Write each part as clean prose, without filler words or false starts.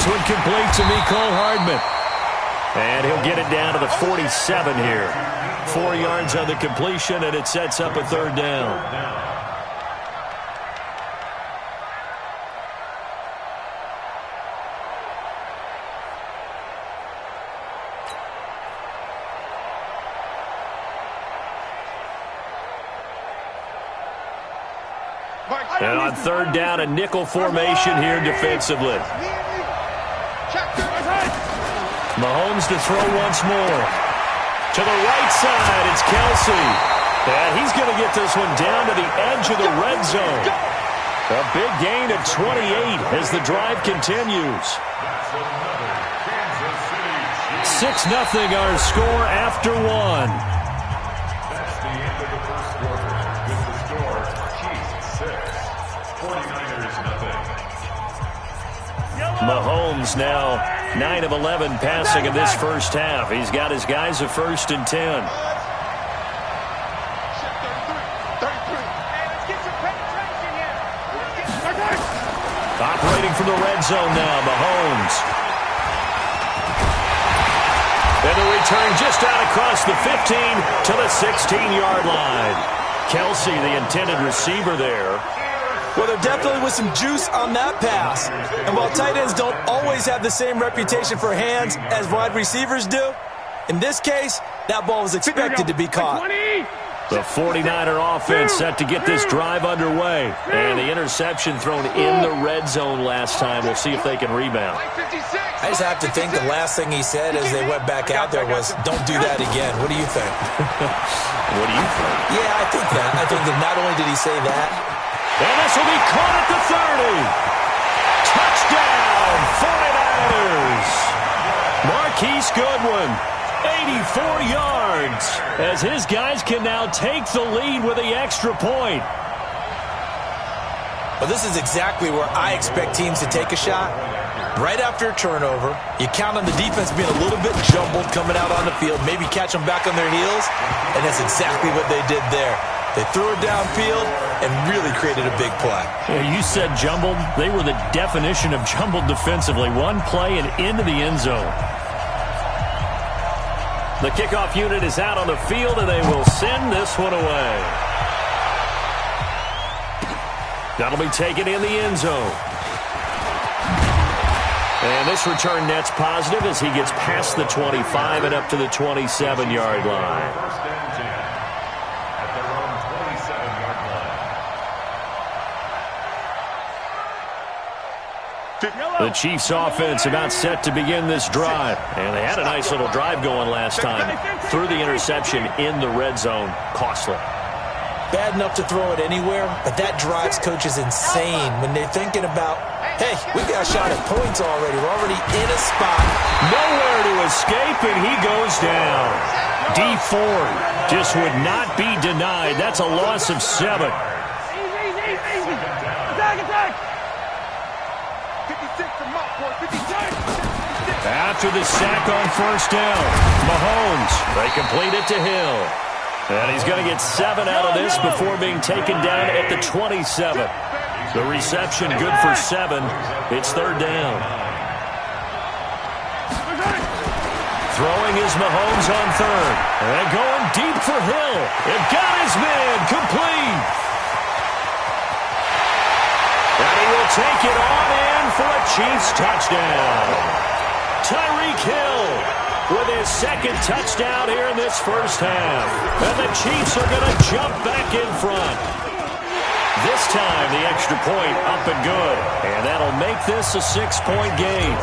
This one complete to Mecole Hardman. And he'll get it down to the 47 here. 4 yards on the completion, and it sets up a third down. And on third down, a nickel formation here defensively. Mahomes to throw once more. To the right side, it's Kelsey. And he's going to get this one down to the edge of the red zone. A big gain of 28 as the drive continues. 6-0 our score after one. That's the end of the first quarter. With the score, Chiefs 6, 49ers nothing. Mahomes now 9 of 11 passing in this first half. He's got his guys a 1st and 10. Operating from the red zone now, Mahomes. And the return just out across the 15 to the 16-yard line. Kelsey, the intended receiver there. Well, there definitely was some juice on that pass. And while tight ends don't always have the same reputation for hands as wide receivers do, in this case, that ball was expected to be caught. The 49er offense set to get this drive underway. And the interception thrown in the red zone last time. We'll see if they can rebound. I just have to think the last thing he said as they went back out there was, don't do that again. What do you think? What do you think? Yeah, I think that. I think that not only did he say that. And this will be caught at the 30. Touchdown, 49ers. Marquise Goodwin, 84 yards, as his guys can now take the lead with the extra point. Well, this is exactly where I expect teams to take a shot. Right after a turnover, you count on the defense being a little bit jumbled coming out on the field, maybe catch them back on their heels, and that's exactly what they did there. They threw it downfield and really created a big play. Yeah, you said jumbled. They were the definition of jumbled defensively. One play and into the end zone. The kickoff unit is out on the field, and they will send this one away. That'll be taken in the end zone. And this return net's positive as he gets past the 25 and up to the 27-yard line. The Chiefs offense about set to begin this drive. And they had a nice little drive going last time. Threw the interception in the red zone. Costly. Bad enough to throw it anywhere, but that drives coaches insane when they're thinking about, hey, we got a shot at points already. We're already in a spot. Nowhere to escape, and he goes down. D Ford just would not be denied. That's a loss of 7. After the sack on first down, Mahomes, they complete it to Hill. And he's going to get 7 out of this before being taken down at the 27. The reception good for 7. It's third down. Throwing is Mahomes on third. And going deep for Hill. It got his man complete. And he will take it on in for a Chiefs touchdown. Tyreek Hill with his second touchdown here in this first half. And the Chiefs are going to jump back in front. This time, the extra point up and good. And that'll make this a 6-point game.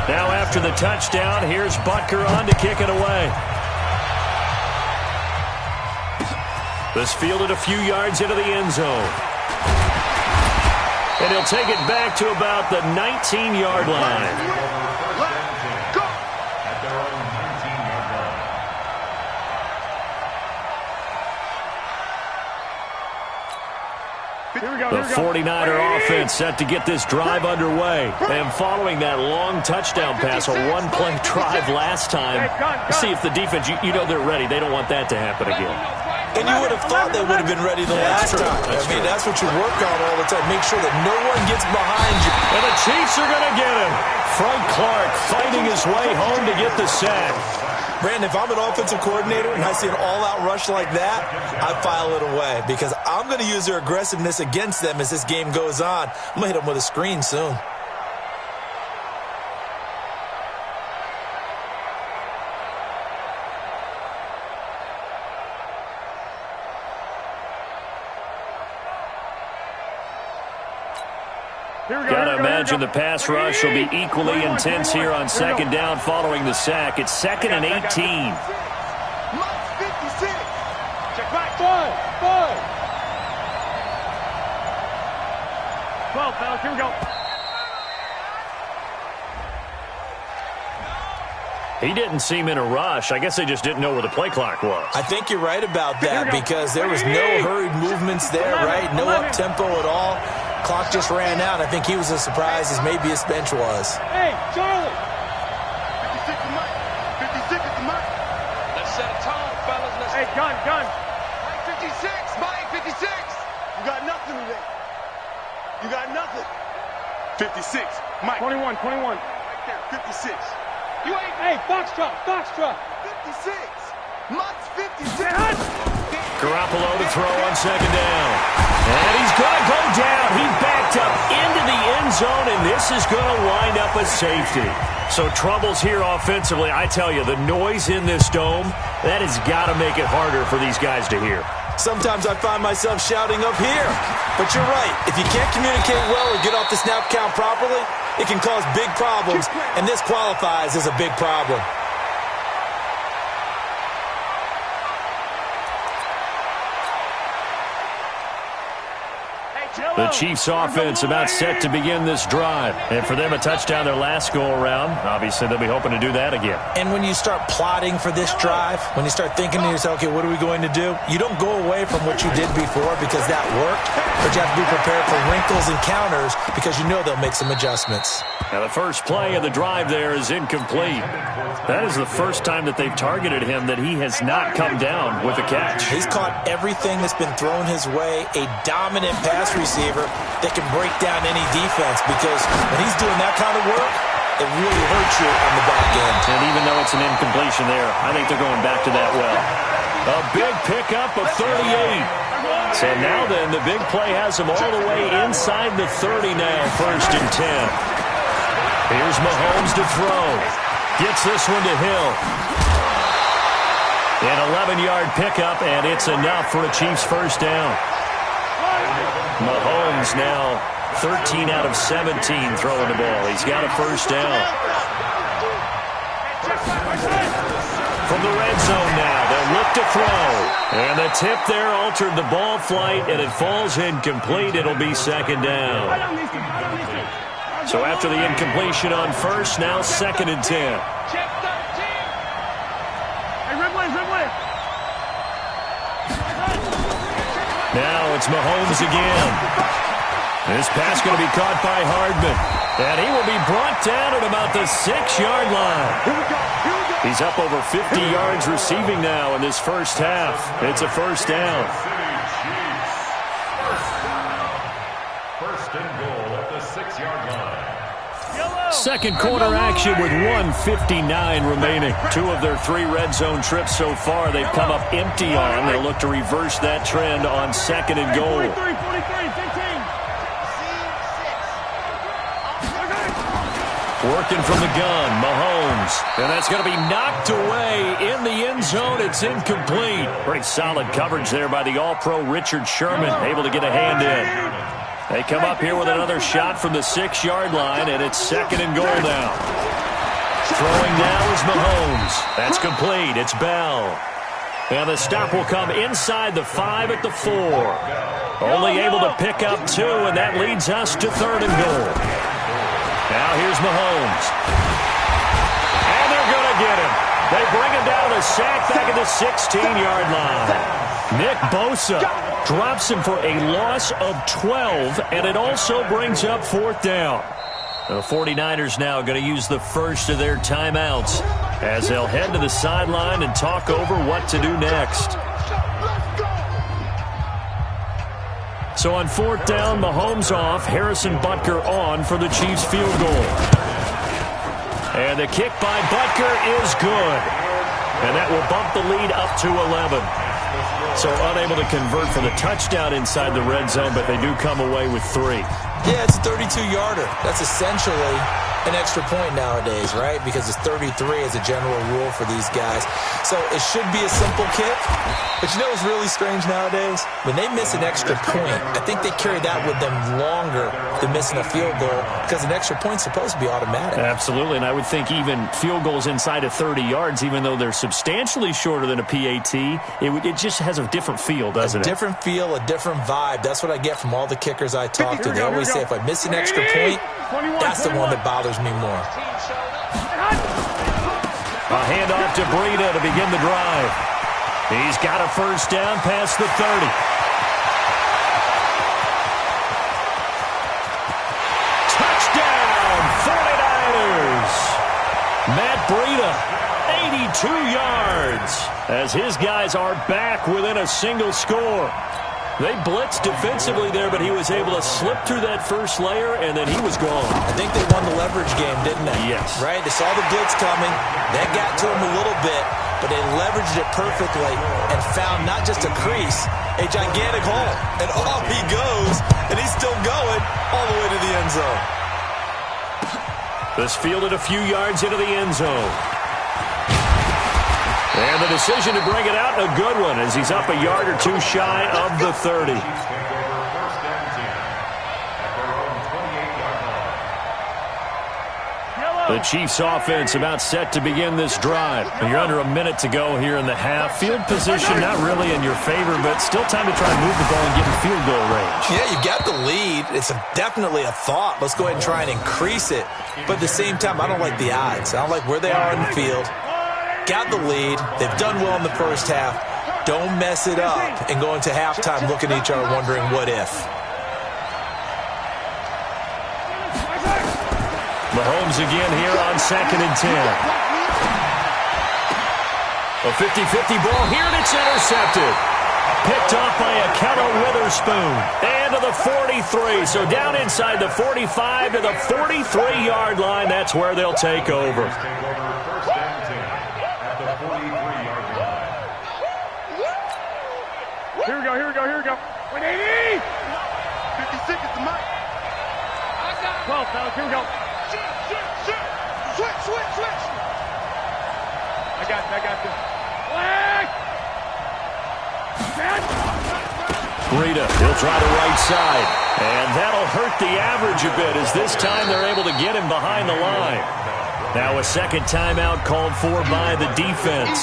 Now after the touchdown, here's Butker on to kick it away. This fielded a few yards into the end zone. And he'll take it back to about the 19-yard line. The 49er offense set to get this drive underway. And following that long touchdown pass, a one-play drive last time, see if the defense, you know they're ready. They don't want that to happen again. And you would have thought they would have been ready the last time. I mean, that's what you work on all the time. Make sure that no one gets behind you. And the Chiefs are going to get him. Frank Clark fighting his way home to get the sack. Brandon, if I'm an offensive coordinator and I see an all-out rush like that, I file it away because I'm going to use their aggressiveness against them as this game goes on. I'm going to hit them with a screen soon. Got to imagine the pass rush will be equally intense here on second down following the sack. It's 2nd and 18. 56. Check back. 5. 12, fellas. Here we go. He didn't seem in a rush. I guess they just didn't know where the play clock was. I think you're right about that because there was no hurried movements there, right? No up-tempo at all. Clock just ran out. I think he was as surprised as maybe his bench was. Hey, Charlie. 56 is Mike. 56 is Mike. Let's set a tone, fellas. Hey, gun. Mike 56. Mike 56. You got nothing today. You got nothing. 56. Mike. 21. Right there. 56. You ain't. Hey, Foxtrot. 56. Mike's 56. Garoppolo to throw on second down. And he's going to go down. He backed up into the end zone, and this is going to wind up a safety. So troubles here offensively. I tell you, the noise in this dome, that has got to make it harder for these guys to hear. Sometimes I find myself shouting up here. But you're right. If you can't communicate well or get off the snap count properly, it can cause big problems, and this qualifies as a big problem. The Chiefs offense about set to begin this drive. And for them, a touchdown their last go-around. Obviously, they'll be hoping to do that again. And when you start plotting for this drive, when you start thinking to yourself, okay, what are we going to do? You don't go away from what you did before because that worked, but you have to be prepared for wrinkles and counters because you know they'll make some adjustments. Now, the first play of the drive there is incomplete. That is the first time that they've targeted him that he has not come down with a catch. He's caught everything that's been thrown his way, a dominant pass receiver that can break down any defense because when he's doing that kind of work, it really hurts you on the back end. And even though it's an incompletion there, I think they're going back to that well. A big pickup of 38. So now then, the big play has him all the way inside the 30 now, 1st and 10. Here's Mahomes to throw. Gets this one to Hill. An 11-yard pickup, and it's enough for a Chiefs first down. Mahomes now 13 out of 17 throwing the ball. He's got a first down. From the red zone now, they'll look to throw. And the tip there altered the ball flight, and it falls incomplete. It'll be second down. So after the incompletion on first, now 2nd and 10. Now it's Mahomes again. This pass going to be caught by Hardman. And he will be brought down at about the 6-yard line. He's up over 50 yards receiving now in this first half. It's a first down. First and goal at the 6-yard line. Second quarter action with 1:59 remaining. 2 of their 3 red zone trips so far they've come up empty on. They'll look to reverse that trend on 2nd and goal. Working from the gun, Mahomes. And that's going to be knocked away in the end zone. It's incomplete. Pretty solid coverage there by the All-Pro Richard Sherman. Able to get a hand in. They come up here with another shot from the 6-yard line, and it's 2nd and goal now. Throwing now is Mahomes. That's complete. It's Bell. And the stop will come inside the 5 at the 4. Only able to pick up 2, and that leads us to 3rd and goal. Now here's Mahomes. And they're going to get him. They bring him down to sack back at the 16-yard line. Nick Bosa drops him for a loss of 12, and it also brings up 4th down. The 49ers now going to use the first of their timeouts as they'll head to the sideline and talk over what to do next. So on 4th down, Mahomes off, Harrison Butker on for the Chiefs field goal. And the kick by Butker is good. And that will bump the lead up to 11. So unable to convert for the touchdown inside the red zone, but they do come away with 3. Yeah, it's a 32-yarder. That's essentially an extra point nowadays, right? Because it's 33 as a general rule for these guys. So it should be a simple kick. But you know what's really strange nowadays? When they miss an extra point, I think they carry that with them longer than missing a field goal because an extra point's supposed to be automatic. Absolutely, and I would think even field goals inside of 30 yards, even though they're substantially shorter than a PAT, it just has a different feel, doesn't it? A different feel, a different vibe. That's what I get from all the kickers I talk to. They always say if I miss an extra point, that's the one that bothers me more. A handoff to Breida to begin the drive. He's got a first down past the 30. Touchdown, 49ers. Matt Breida, 82 yards, as his guys are back within a single score. They blitzed defensively there, but he was able to slip through that first layer, and then he was gone. I think they won the leverage game, didn't they? Yes. Right? They saw the blitz coming. That got to him a little bit, but they leveraged it perfectly and found not just a crease, a gigantic hole. And off he goes, and he's still going all the way to the end zone. This fielded a few yards into the end zone. And the decision to bring it out, a good one, as he's up a yard or two shy of the 30. The Chiefs offense about set to begin this drive. You're under a minute to go here in the half. Field position not really in your favor, but still time to try and move the ball and get in field goal range. Yeah, you got the lead. It's definitely a thought. Let's go ahead and try and increase it. But at the same time, I don't like the odds. I don't like where they are in the field. Got the lead. They've done well in the first half. Don't mess it up and go into halftime looking at each other wondering what if. Mahomes again here on 2nd and 10. A 50-50 ball here, and it's intercepted. Picked off by Akello Witherspoon. And to the 43. So down inside the 45 to the 43-yard line. That's where they'll take over. Here we go. 180! 56 is the mic. 12, fellas, here we go. Switch. I got this. Breida, he'll try the right side. And that'll hurt the average a bit, as this time they're able to get him behind the line. Now a second timeout called for by the defense,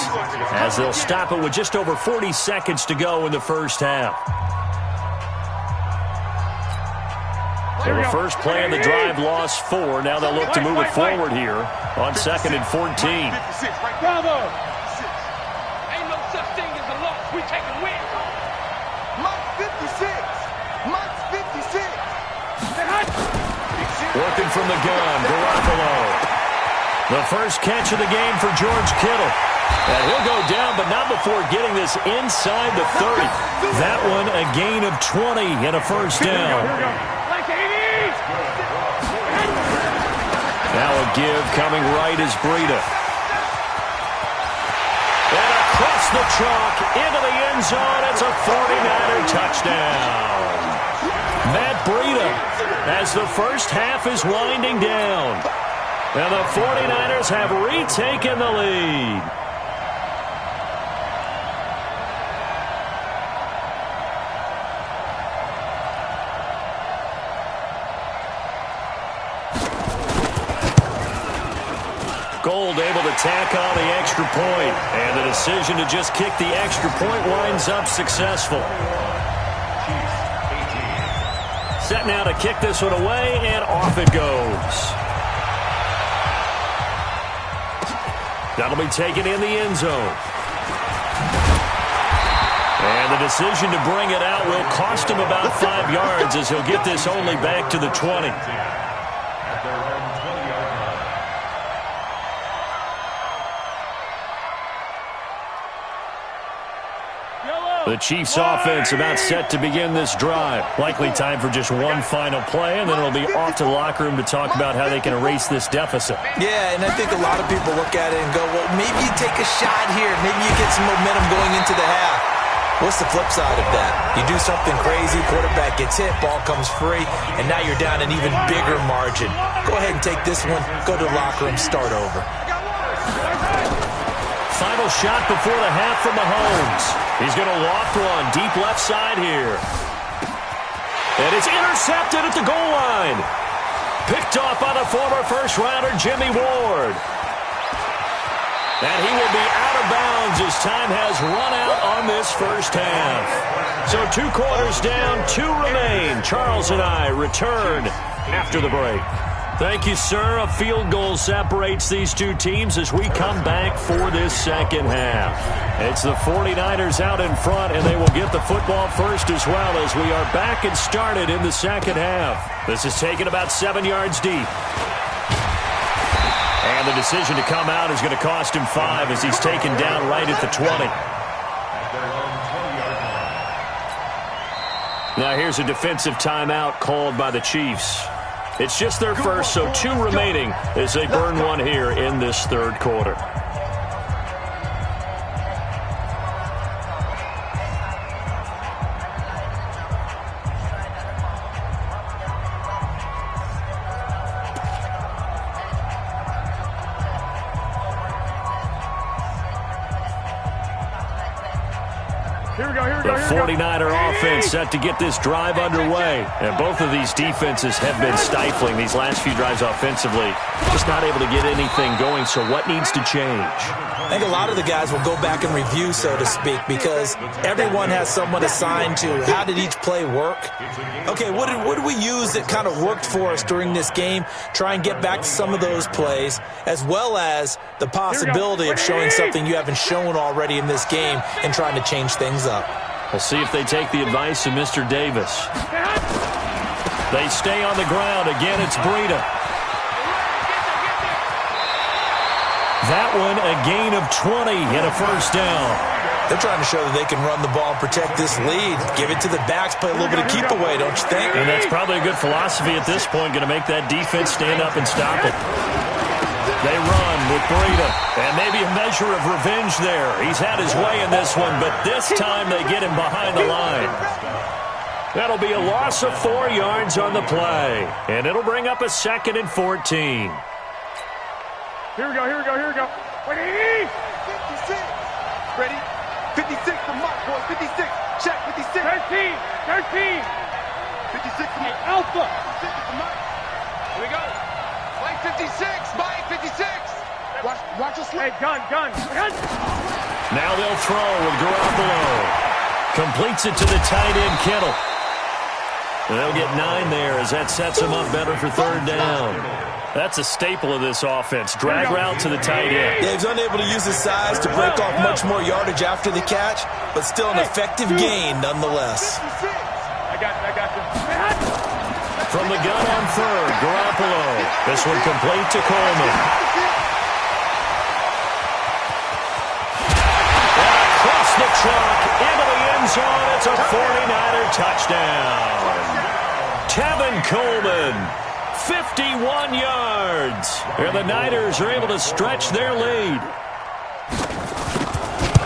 as they'll stop it with just over 40 seconds to go in the first half. So the first play of the drive lost 4. Now they'll look to move it forward here on 2nd and 14. Bravo! Ain't no such thing as a loss. We take a win. Mike's 56. Working from the gun, Garoppolo. The first catch of the game for George Kittle. And he'll go down, but not before getting this inside the 30. That one a gain of 20 and a first down. Now a give coming right is Breida. And across the chalk into the end zone. It's a 49er touchdown. Matt Breida, as the first half is winding down. And the 49ers have retaken the lead. Gold able to tack on the extra point, and the decision to just kick the extra point winds up successful. Set now to kick this one away, and off it goes. That'll be taken in the end zone. And the decision to bring it out will cost him about 5 yards, as he'll get this only back to the 20. The Chiefs offense about set to begin this drive. Likely time for just one final play, and then it'll be off to the locker room to talk about how they can erase this deficit. Yeah, and I think a lot of people look at it and go, well, maybe you take a shot here. Maybe you get some momentum going into the half. What's the flip side of that? You do something crazy, quarterback gets hit, ball comes free, and now you're down an even bigger margin. Go ahead and take this one, go to the locker room, start over. Final shot before the half from Mahomes. He's going to loft one deep left side here. And it's intercepted at the goal line. Picked off by the former first-rounder Jimmy Ward. And he will be out of bounds as time has run out on this first half. So 2 quarters down, 2 remain. Charles and I return after the break. Thank you, sir. A field goal separates these two teams as we come back for this second half. It's the 49ers out in front, and they will get the football first as well as we are back and started in the second half. This is taken about 7 yards deep. And the decision to come out is going to cost him 5 as he's taken down right at the 20. Now here's a defensive timeout called by the Chiefs. It's just their first, so 2 remaining as they burn one here in this third quarter. The 49er offense set to get this drive underway. And both of these defenses have been stifling these last few drives offensively. Just not able to get anything going, so what needs to change? I think a lot of the guys will go back and review, so to speak, because everyone has someone assigned to how did each play work. Okay, what did we use that kind of worked for us during this game? Try and get back to some of those plays, as well as the possibility of showing something you haven't shown already in this game and trying to change things up. We'll see if they take the advice of Mr. Davis. They stay on the ground. Again, it's Breida. That one, a gain of 20 and a first down. They're trying to show that they can run the ball and protect this lead. Give it to the backs, play a little bit of keep away, don't you think? And that's probably a good philosophy at this point, going to make that defense stand up and stop it. They run with Breida, and maybe a measure of revenge there. He's had his way in this one, but this time they get him behind the line. That'll be a loss of 4 yards on the play, and it'll bring up a 2nd and 14. Here we go. 56. Ready? 56 to Mike, boys. 56. Check, 56. 13. 56 to Mike. Alpha. 56 to Mike. Here we go. Mike 56. Mike 56. Watch us. Hey, gun. Now they'll throw with Garoppolo. Completes it to the tight end, Kittle. They'll get 9 there as that sets them up better for 3rd down. That's a staple of this offense. Drag route to the tight end. Yeah, he's unable to use his size to break off much more yardage after the catch, but still an effective gain nonetheless. I got you. From the gun on 3rd, Garoppolo. This one complete to Coleman. And across the chalk into the end zone. It's a 49er touchdown. Tevin Coleman. 51 yards. And the Niners are able to stretch their lead.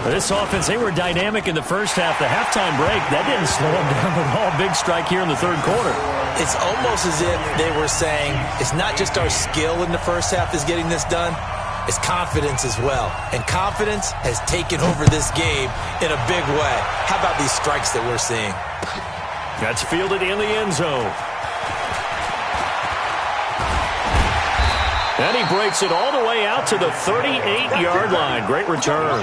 This offense, they were dynamic in the first half. The halftime break, that didn't slow them down at all. Big strike here in the 3rd quarter. It's almost as if they were saying, it's not just our skill in the first half is getting this done, it's confidence as well. And confidence has taken over this game in a big way. How about these strikes that we're seeing? That's fielded in the end zone. And he breaks it all the way out to the 38-yard line. Great return.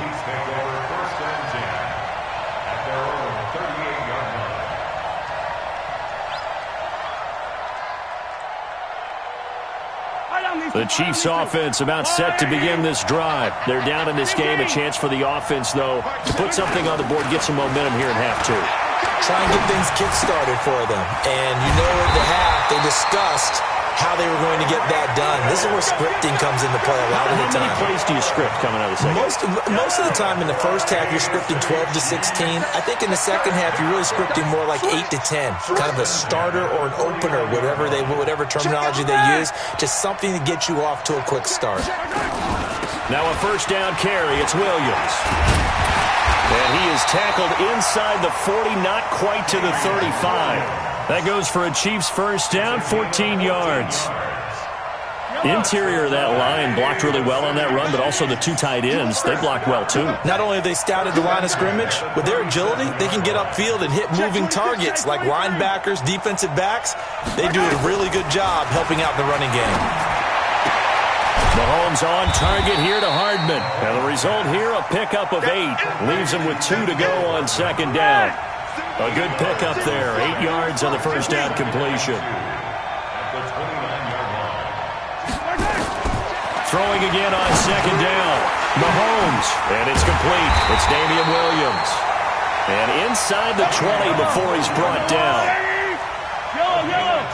The Chiefs offense about set to begin this drive. They're down in this game. A chance for the offense, though, to put something on the board, get some momentum here in half 2. Try and get things kick-started for them. And you know at the half, they discussed how they were going to get that done. This is where scripting comes into play a lot of the time. How many plays do you script coming out of the second? Most of the time in the first half, you're scripting 12 to 16. I think in the second half, you're really scripting more like 8 to 10. Kind of a starter or an opener, whatever terminology they use. Just something to get you off to a quick start. Now a first down carry. It's Williams. And he is tackled inside the 40, not quite to the 35. That goes for a Chiefs first down, 14 yards. Interior of that line blocked really well on that run, but also the two tight ends, they blocked well too. Not only have they scouted the line of scrimmage, with their agility, they can get upfield and hit moving targets like linebackers, defensive backs. They do a really good job helping out the running game. Mahomes on target here to Hardman. And the result here, a pickup of 8. Leaves him with 2 to go on second down. A good pickup there. 8 yards on the first down completion. Throwing again on second down. Mahomes. And it's complete. It's Damian Williams. And inside the 20 before he's brought down. Yellow.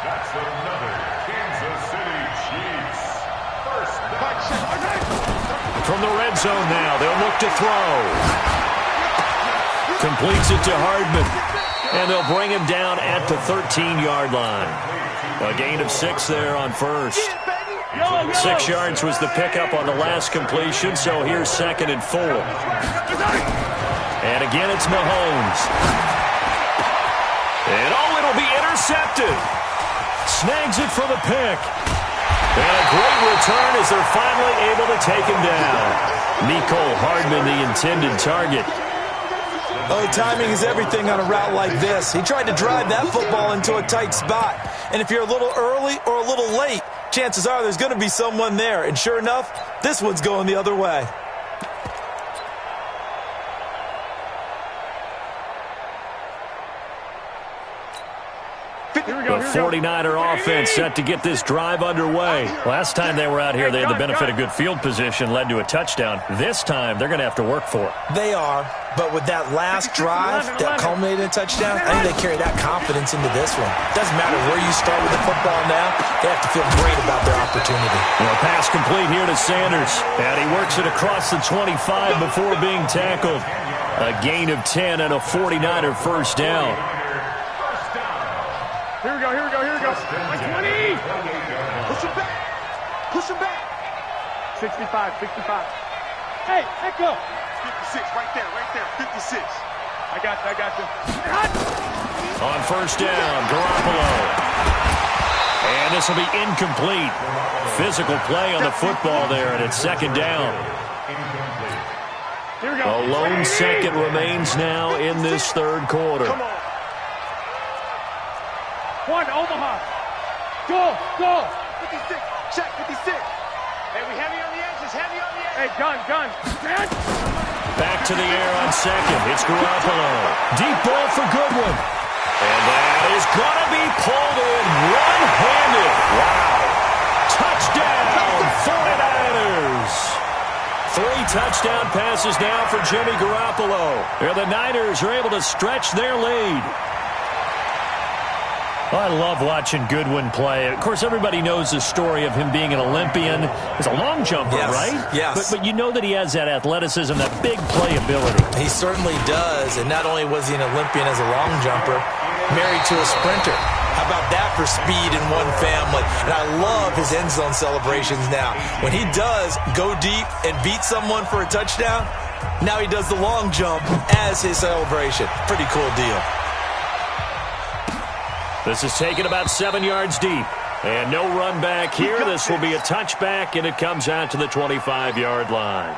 That's another Kansas City Chiefs. First down. From the red zone now, they'll look to throw. Completes it to Hardman. And they'll bring him down at the 13-yard line. A gain of 6 there on first. 6 yards was the pickup on the last completion, so here's second and 4. And again, it's Mahomes. And it'll be intercepted. Snags it for the pick. And a great return as they're finally able to take him down. Nicole Hardman, the intended target. Oh, timing is everything on a route like this. He tried to drive that football into a tight spot. And if you're a little early or a little late, chances are there's going to be someone there. And sure enough, this one's going the other way. The 49er offense set to get this drive underway. Last time they were out here, they had the benefit of good field position, led to a touchdown. This time, they're going to have to work for it. They are, but with that last drive that culminated in a touchdown, I think they carry that confidence into this one. Doesn't matter where you start with the football now, they have to feel great about their opportunity. Pass complete here to Sanders, and he works it across the 25 before being tackled. A gain of 10 and a 49er first down. Here we go. 20! Push him back. 65. Hey, echo. 56, right there, 56. I got you. On first down, Garoppolo. And this will be incomplete. Physical play on the football there, and it's second down. Here we go. A lone second remains now in this third quarter. Come on. One, Omaha. Go. 56. Check, 56. Hey, we heavy on the edges, Hey, gun. Back to the air on second. It's Garoppolo. Deep ball for Goodwin. And that is going to be pulled in one-handed. Wow. Touchdown, 49ers. 3 touchdown passes now for Jimmy Garoppolo. And the Niners are able to stretch their lead. I love watching Goodwin play. Of course, everybody knows the story of him being an Olympian. He's a long jumper, right? Yes. But you know that he has that athleticism, that big playability. He certainly does. And not only was he an Olympian as a long jumper, married to a sprinter. How about that for speed in one family? And I love his end zone celebrations now. When he does go deep and beat someone for a touchdown, now he does the long jump as his celebration. Pretty cool deal. This is taken about 7 yards deep. And no run back here. This will be a touchback, and it comes out to the 25-yard line.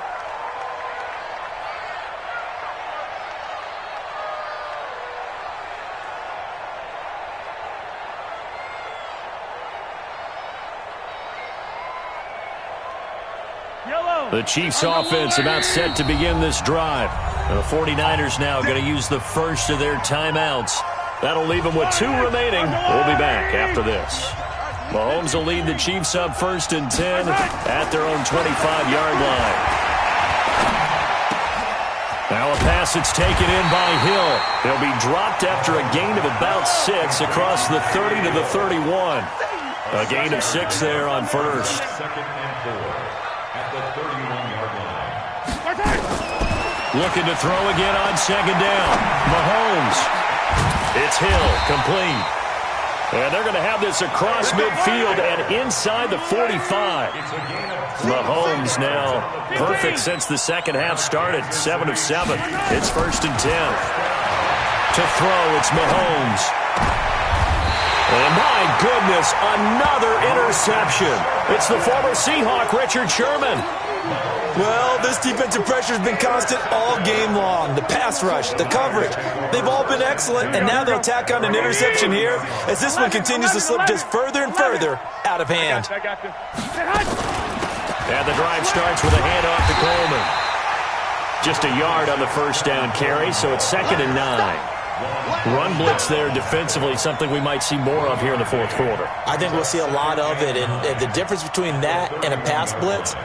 The Chiefs offense about set to begin this drive. And the 49ers now going to use the first of their timeouts. That'll leave them with 2 remaining. We'll be back after this. Mahomes will lead the Chiefs up 1st and 10 at their own 25-yard line. Now a pass that's taken in by Hill. He'll be dropped after a gain of about 6 across the 30 to the 31. A gain of 6 there on first. Second and 4 at the 31-yard line. Looking to throw again on second down. Mahomes. It's Hill, complete. And they're going to have this across midfield and inside the 45. Mahomes now perfect since the second half started. 7 of 7. It's 1st and 10. To throw, it's Mahomes. And my goodness, another interception. It's the former Seahawk, Richard Sherman. Well, this defensive pressure has been constant all game long. The pass rush, the coverage, they've all been excellent, and now they'll tack on an interception here as this one continues to slip just further and further out of hand. And the drive starts with a handoff to Coleman. Just a yard on the first down carry, so it's 2nd and 9. Run blitz there defensively, something we might see more of here in the fourth quarter. I think we'll see a lot of it, and the difference between that and a pass blitz,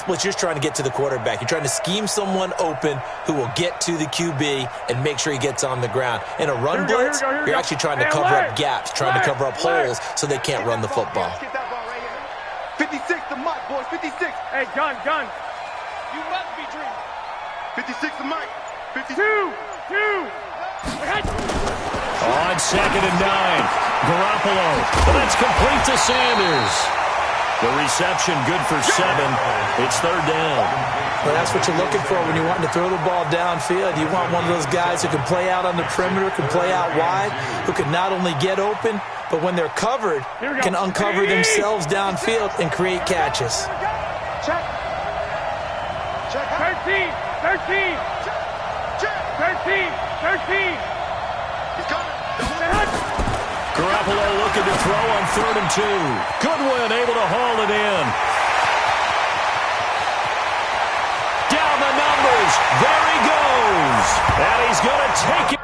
you're just trying to get to the quarterback. You're trying to scheme someone open who will get to the QB and make sure he gets on the ground. In a run blitz, you're actually trying to cover up gaps, trying to cover up holes so they can't run the football. 56 to Mike, boys, 56. Hey, gun. You must be dreaming. 56 to Mike. 52. On 2nd and 9, Garoppolo. But that's complete to Sanders. The reception good for 7. It's 3rd down. Well, that's what you're looking for when you're wanting to throw the ball downfield. You want one of those guys who can play out on the perimeter, can play out wide, who can not only get open, but when they're covered, can uncover themselves downfield and create catches. Check. 13. He's coming. Garoppolo looking to throw on 3rd and 2. Goodwin able to haul it in. Down the numbers. There he goes. And he's going to take it.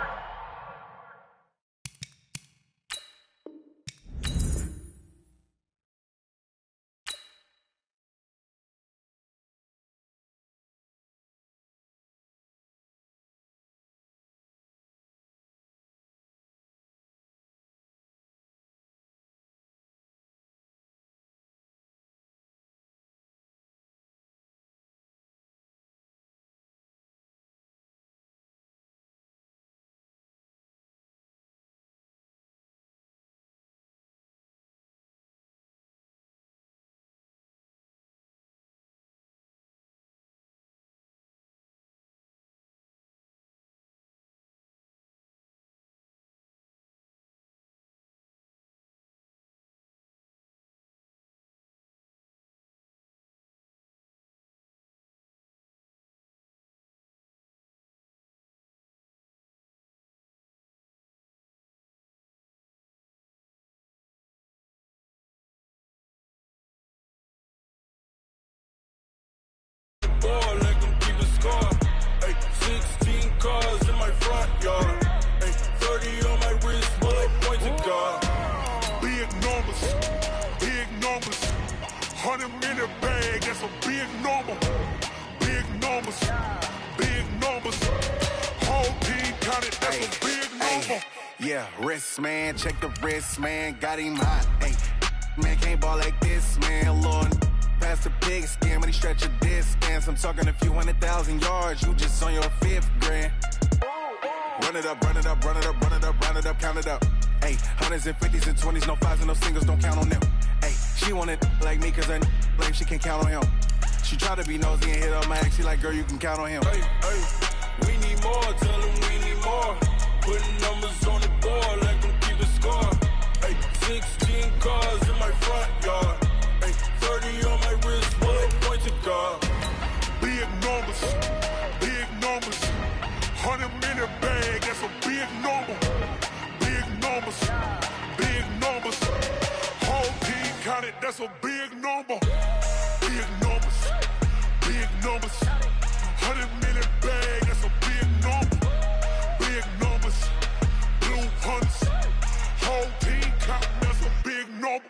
Let them keep the score. 16 cars in my front yard. 30 on my wrist, bullet point to God. Big numbers. 100-minute bag, that's a big number. Big numbers. Whole team counted, that's a big number. Yeah, wrist man, check the wrist man, got him hot. Man can't ball like this, man, Lord. Past the pig skin when he stretch a distance. I'm talking a few 100,000 yards. You just on your 5th grand. Run it up, count it up. Hundreds and 50s and 20s, no 5s and no singles, don't count on them. She want it like me, cause her blame, she can't count on him. She try to be nosy and hit up my ex, she like, girl, you can count on him. We need more, tell them we need more. Putting numbers on the board, let them keep the score. 16 cars in my front yard. 30 on my wrist, bullet point to God. Big numbers. 100-minute bag, that's a big number. Big numbers. Whole team counted, that's a big number. Big numbers. 100-minute bag, that's a big number. Big numbers. Blue hunts. Whole team counting, that's a big number.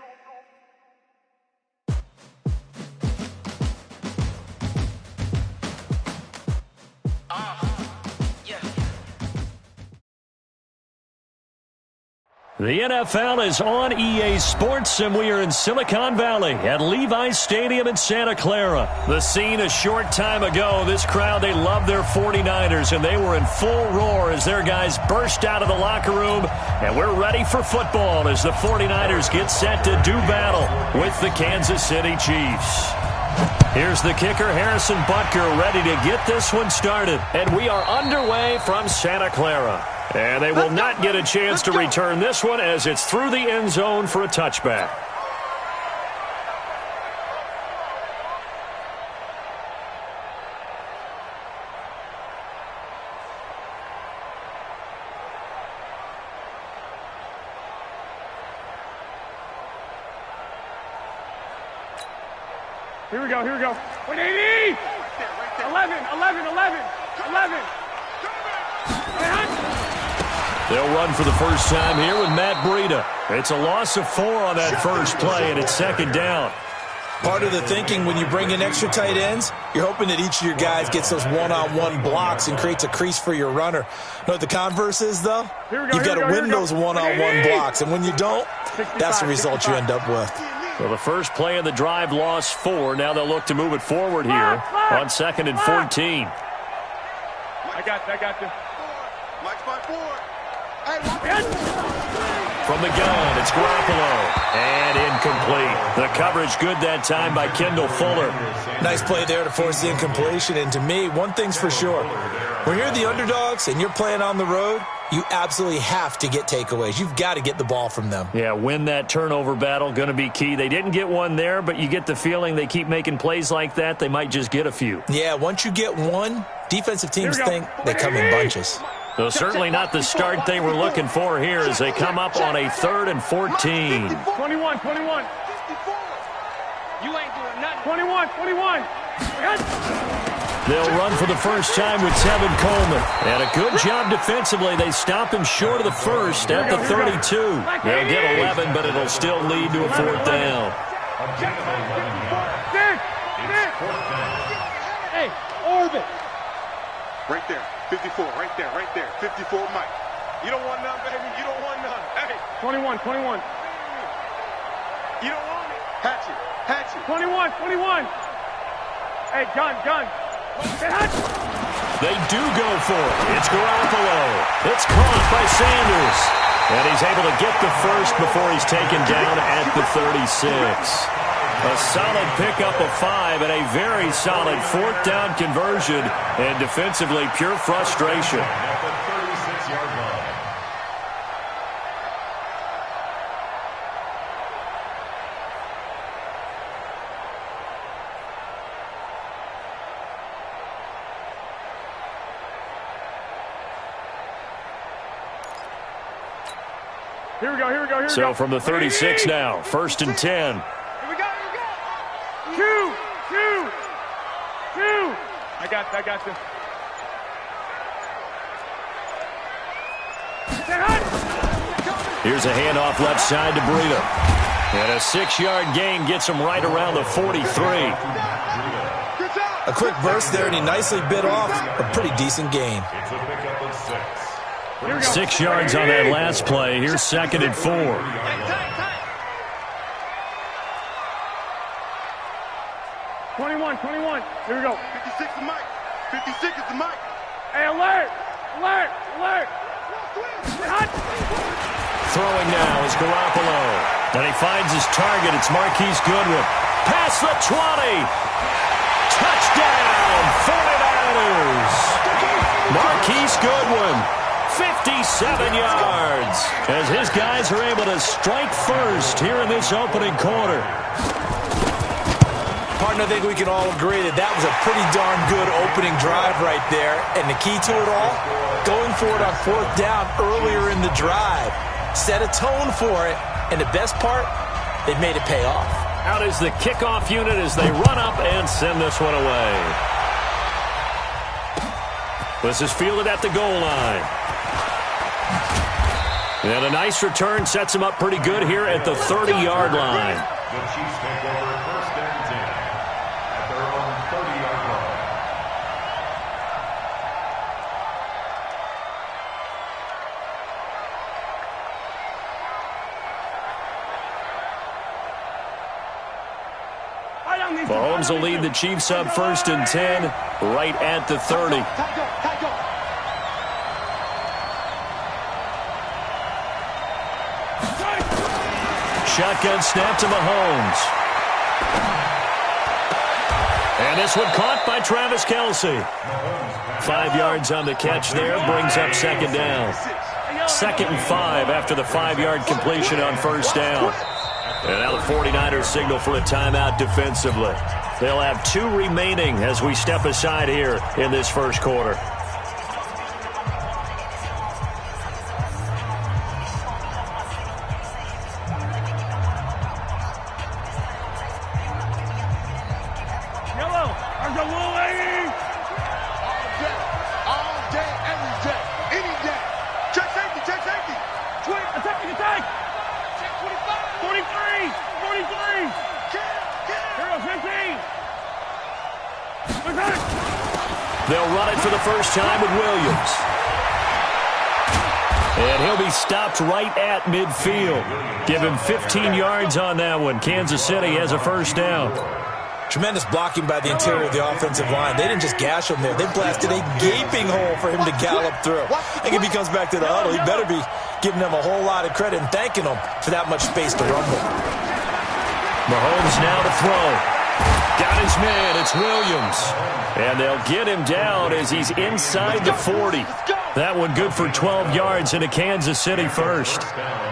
The NFL is on EA Sports, and we are in Silicon Valley at Levi's Stadium in Santa Clara. The scene a short time ago, this crowd, they love their 49ers, and they were in full roar as their guys burst out of the locker room, and we're ready for football as the 49ers get set to do battle with the Kansas City Chiefs. Here's the kicker, Harrison Butker, ready to get this one started, and we are underway from Santa Clara. And they will not get a chance to return this one as it's through the end zone for a touchback. Here we go, here we go. 180! 11. They'll run for the first time here with Matt Breida. It's a loss of 4 on that first play, and it's second down. Part of the thinking when you bring in extra tight ends, you're hoping that each of your guys gets those one-on-one blocks and creates a crease for your runner. You know what the converse is, though? You've got to win those one-on-one blocks, and when you don't, that's the result you end up with. So the first play of the drive lost 4. Now they'll look to move it forward here on 2nd and 14. I got you. Mike's my board. From the gun, it's Garoppolo. And incomplete. The coverage good that time by Kendall Fuller. Nice play there to force the incompletion. And to me, one thing's for sure. When you're the underdogs and you're playing on the road, you absolutely have to get takeaways. You've got to get the ball from them. Yeah, win that turnover battle, going to be key. They didn't get one there, but you get the feeling they keep making plays like that, they might just get a few. Yeah, once you get one, defensive teams think they come in bunches. So certainly not the start they were looking for here as they come up on a 3rd and 14. 21. You ain't doing nothing. 21. They'll run for the first time with Tevin Coleman. And a good job defensively. They stop him short of the first at the 32. They'll get 11, but it'll still lead to a 4th down. Hey, orbit. Right there. 54, right there. 54, Mike. You don't want none, baby. You don't want none. Hey. 21. You don't want it. Hatchet. 21. Hey, gun. They do go for it. It's Garoppolo. It's caught by Sanders. And he's able to get the first before he's taken down at the 36. A solid pickup of 5 and a very solid 4th down conversion. And defensively, pure frustration. At the 36-yard line. Here we go. So from the 36 now, 1st and 10. Here we go. 2. I got you. Here's a handoff left side to Breida. And a 6-yard gain gets him right around the 43. A quick burst there, and he nicely bit off a pretty decent gain. It's a pickup of 6. 6 yards on that last play. Here's 2nd and 4. 21. Here we go. 56 is Mike. 56 is the Mike. Hey, alert. Throwing now is Garoppolo. And he finds his target. It's Marquise Goodwin. Past the 20. Touchdown, 49ers. Marquise Goodwin, 57 yards. As his guys are able to strike first here in this opening quarter. Partner, I think we can all agree that that was a pretty darn good opening drive right there. And the key to it all, going for it on 4th down earlier in the drive. Set a tone for it. And the best part, they've made it pay off. Out is the kickoff unit as they run up and send this one away. This is fielded at the goal line. And a nice return sets him up pretty good here at the 30-yard line. The Chiefs take over 1st and 10 at their own 30-yard line. Mahomes will lead the Chiefs up 1st and 10, right at the 30. Shotgun snap to Mahomes. And this one caught by Travis Kelce. 5 yards on the catch there, brings up 2nd down. 2nd and 5 after the 5-yard completion on 1st down. And now the 49ers signal for a timeout defensively. They'll have 2 remaining as we step aside here in this 1st quarter. They'll run it for the first time with Williams. And he'll be stopped right at midfield. Give him 15 yards on that one. Kansas City has a 1st down. Tremendous blocking by the interior of the offensive line. They didn't just gash him there. They blasted a gaping hole for him to gallop through. I think if he comes back to the huddle, he better be giving them a whole lot of credit and thanking them for that much space to rumble. Mahomes now to throw. Got his man. It's Williams. And they'll get him down as he's inside the 40. That one good for 12 yards into Kansas City 1st.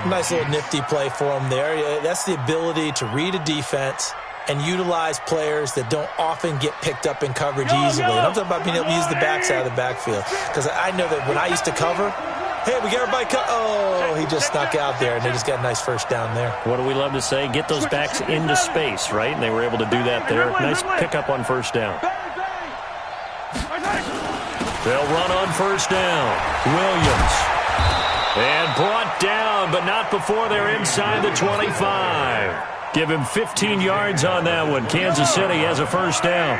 Nice little nifty play for him there. That's the ability to read a defense and utilize players that don't often get picked up in coverage easily. And I'm talking about being able to use the backside of the backfield. Because I know that when I used to cover, hey, we got everybody oh, he just snuck out there, and they just got a nice 1st down there. What do we love to say? Get those backs into space, right? And they were able to do that there. Nice pickup on 1st down. They'll run on 1st down. Williams. And brought down, but not before they're inside the 25. Give him 15 yards on that one. Kansas City has a 1st down.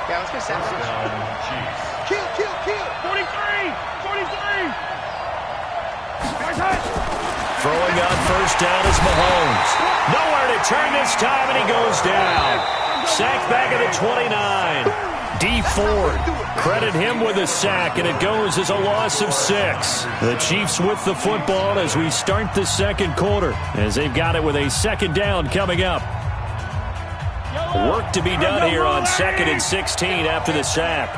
Yeah, let's go set that. Kill. 43. Throwing on 1st down is Mahomes. Nowhere to turn this time, and he goes down. Sacked back at the 29. D. Ford, credit him with a sack, and it goes as a loss of 6. The Chiefs with the football as we start the 2nd quarter, as they've got it with a 2nd down coming up. Work to be done here on 2nd and 16 after the sack.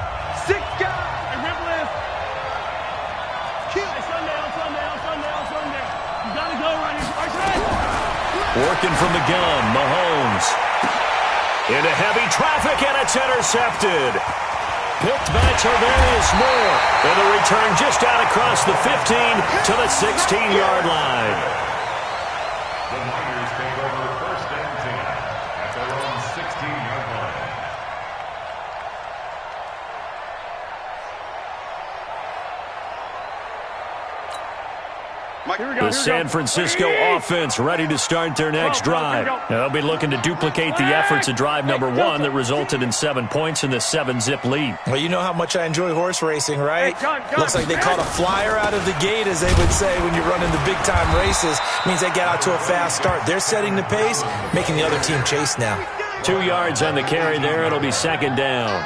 Working from the gun, Mahomes. Into heavy traffic, and it's intercepted. Picked by Tarvarius Moore. And the return just out across the 15 to the 16-yard line. The Niners take over 1st and 10 at their own 16-yard line. The San Francisco offense ready to start their next drive. They'll be looking to duplicate the efforts of drive number 1 that resulted in 7 points in the 7-zip lead. Well, you know how much I enjoy horse racing, right? Looks like they caught a flyer out of the gate, as they would say when you're running the big-time races. Means they get out to a fast start. They're setting the pace, making the other team chase now. 2 yards on the carry there. It'll be 2nd down.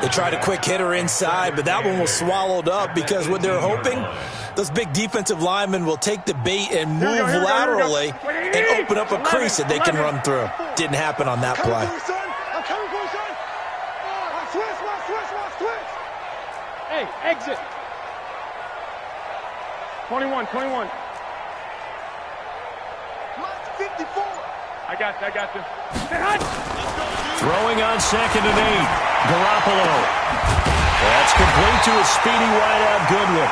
They tried a quick hitter inside, but that one was swallowed up because what they're hoping, those big defensive linemen will take the bait and move laterally and open up a crease that they can run through. Didn't happen on that play. I'm coming for you, son. Switch. Hey, exit. 21. 54. I got this. Throwing on 2nd and 8. Garoppolo. That's complete to a speedy wideout Goodwin.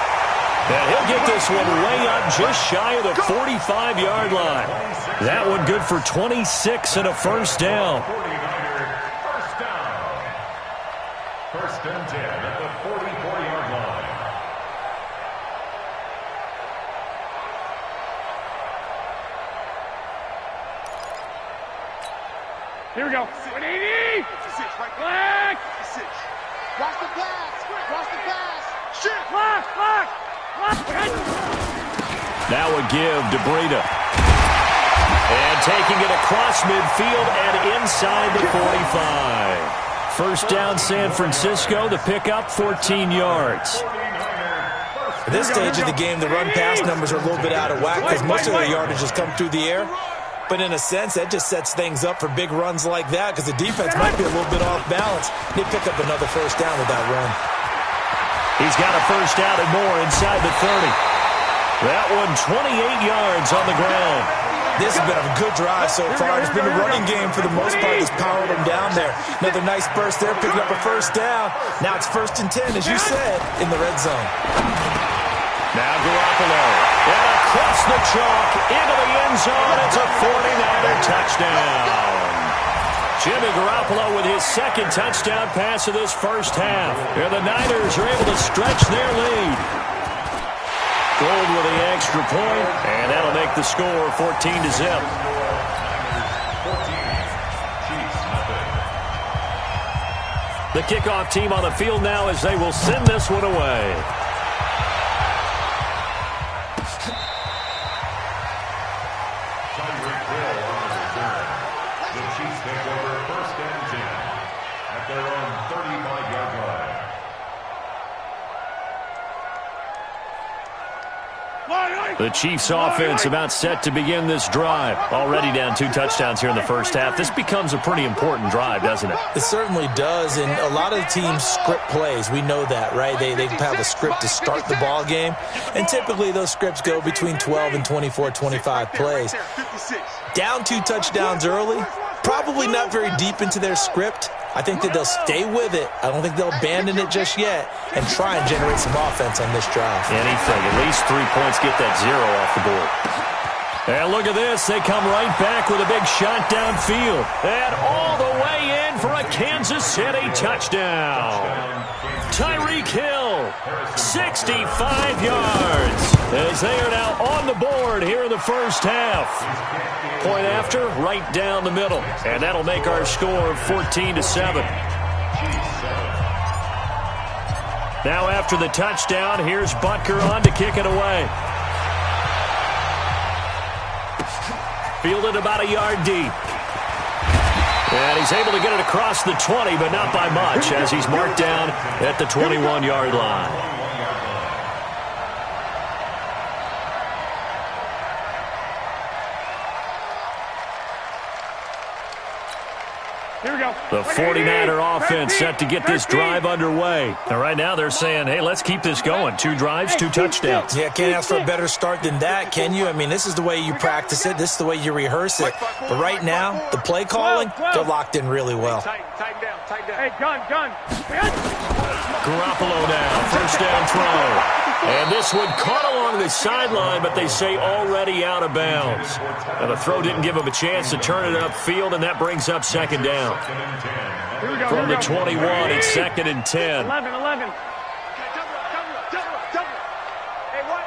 And he'll get this one way up just shy of the 45-yard line. That one good for 26 and a 1st down. 1st down. 1st and 10 at the 44-yard line. Here we go. 180. Black. Watch the pass. Shit. Black. Now a give to Breida. And taking it across midfield and inside the 45. First down, San Francisco. The pickup, 14 yards. At this stage of the game, the run-pass numbers are a little bit out of whack because most of their yardage has come through the air. But in a sense, that just sets things up for big runs like that because the defense might be a little bit off balance. They pick up another first down with that run. He's got a first down and more inside the 30. That one 28 yards on the ground. This has been a good drive so far. It's been a running game for the most part that's powered them down there. Another nice burst there, picking up a first down. Now it's 1st and 10, as you said, in the red zone. Now Garoppolo. And across the chalk into the end zone. It's a 49er touchdown. Jimmy Garoppolo with his second touchdown pass of this first half. And the Niners are able to stretch their lead. Gold with the extra point, and that'll make the score 14-0. The kickoff team on the field now as they will send this one away. The Chiefs take over 1st and 10 at their own 35-yard line. The Chiefs offense about set to begin this drive. Already down 2 touchdowns here in the first half. This becomes a pretty important drive, doesn't it? It certainly does, and a lot of the teams script plays. We know that, right? They have a script to start the ball game, and typically those scripts go between 12 and 24, 25 plays. Down 2 touchdowns early, probably not very deep into their script. I think that they'll stay with it. I don't think they'll abandon it just yet and try and generate some offense on this drive. Anything. At least 3 points, get that 0 off the board. And look at this. They come right back with a big shot downfield. And all the way in for a Kansas City touchdown. Tyreek Hill, 65 yards, as they are now on the board here in the first half. Point after, right down the middle. And that'll make our score 14-7. Now after the touchdown, here's Butker on to kick it away. Fielded about a yard deep. And he's able to get it across the 20, but not by much, as he's marked down at the 21-yard line. Here we go. The 49er offense set to get this drive underway. And right now they're saying, hey, let's keep this going. 2 drives, 2 touchdowns. Yeah, can't ask for a better start than that, can you? I mean, this is the way you practice it. This is the way you rehearse it. But right now, the play calling, they're locked in really well. Tighten down. Hey, gun. Garoppolo now, first down throw. And this one caught along the sideline, but they say already out of bounds. Now the throw didn't give him a chance to turn it upfield, and that brings up 2nd down. From the 21, it's 2nd and 10. 11.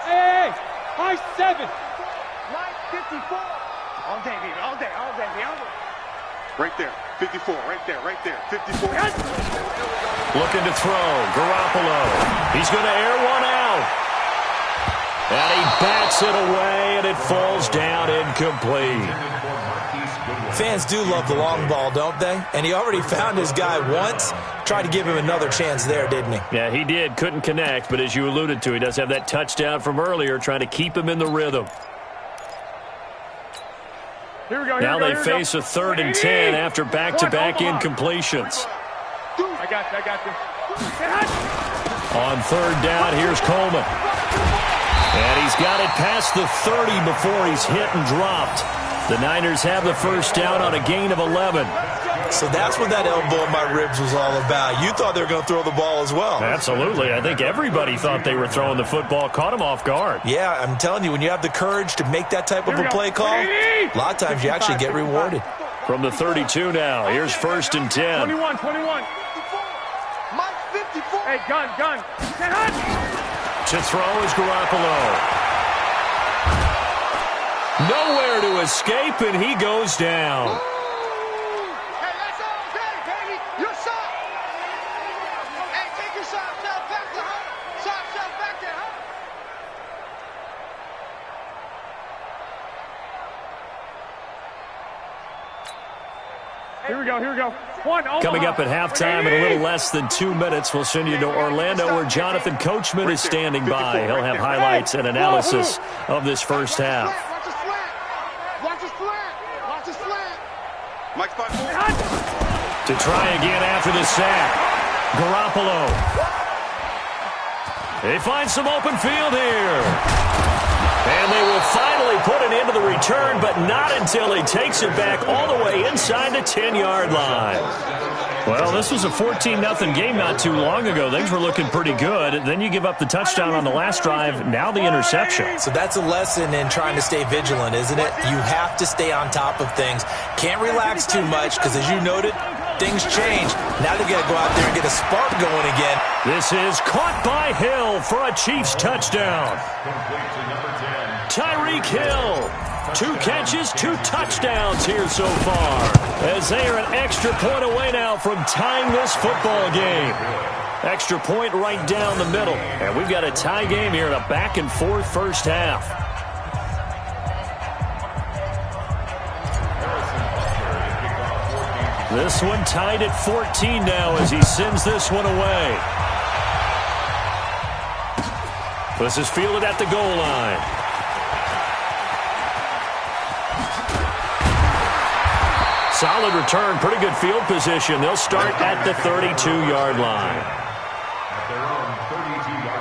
Hey, high 7. Line 54. All day, baby, all day. Right there, 54, right there, 54. Looking to throw, Garoppolo. He's going to air one out. And he bats it away, and it falls down incomplete. Fans do love the long ball, don't they? And he already found his guy once. Tried to give him another chance there, didn't he? Yeah, he did. Couldn't connect, but as you alluded to, he does have that touchdown from earlier, trying to keep him in the rhythm. Now they face a 3rd and 10 after back-to-back incompletions. I got you. On 3rd down, here's Coleman. And he's got it past the 30 before he's hit and dropped. The Niners have the first down on a gain of 11. So that's what that elbow in my ribs was all about. You thought they were going to throw the ball as well. Absolutely. I think everybody thought they were throwing the football, caught him off guard. Yeah, I'm telling you, when you have the courage to make that type of a play call, a lot of times you actually get rewarded. From the 32 now, here's 1st and 10. 21. Hey, gun. To throw is Garoppolo. Nowhere to escape, and he goes down. Here we go, here we go. One, Coming up at halftime in a little less than 2 minutes, we'll send you to Orlando where Jonathan Coachman is standing by. He'll have highlights and analysis of this first half. Watch the slant. Watch the slant. Watch the slant. Mike's back. To try again after the sack. Garoppolo. They find some open field here. And they will finally put an end to the return, but not until he takes it back all the way inside the 10-yard line. Well, this was a 14-0 game not too long ago. Things were looking pretty good. Then you give up the touchdown on the last drive. Now the interception. So that's a lesson in trying to stay vigilant, isn't it? You have to stay on top of things. Can't relax too much because, as you noted, things change. Now they got to go out there and get a spark going again. This is caught by Hill for a Chiefs touchdown. Tyreek Hill, 2 catches, 2 touchdowns here so far, as they are an extra point away now from tying this football game. Extra point right down the middle, and we've got a tie game here in a back-and-forth first half. This one tied at 14 now as he sends this one away. This is fielded at the goal line. Solid return, pretty good field position. They'll start at the 32-yard line. At their own 32-yard line.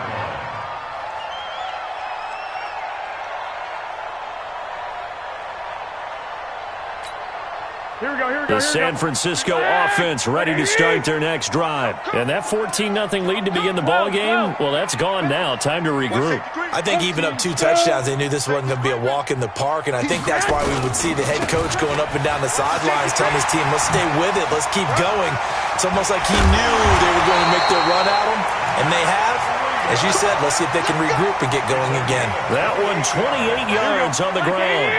Here we go, here we go. The San Francisco offense ready to start their next drive. And that 14-0 lead to begin the ball game, well, that's gone now. Time to regroup. I think even up 2 touchdowns, they knew this wasn't going to be a walk in the park, and I think that's why we would see the head coach going up and down the sidelines telling his team, let's stay with it, let's keep going. It's almost like he knew they were going to make their run at him, and they have. As you said, let's see if they can regroup and get going again. That one 28 yards on the ground.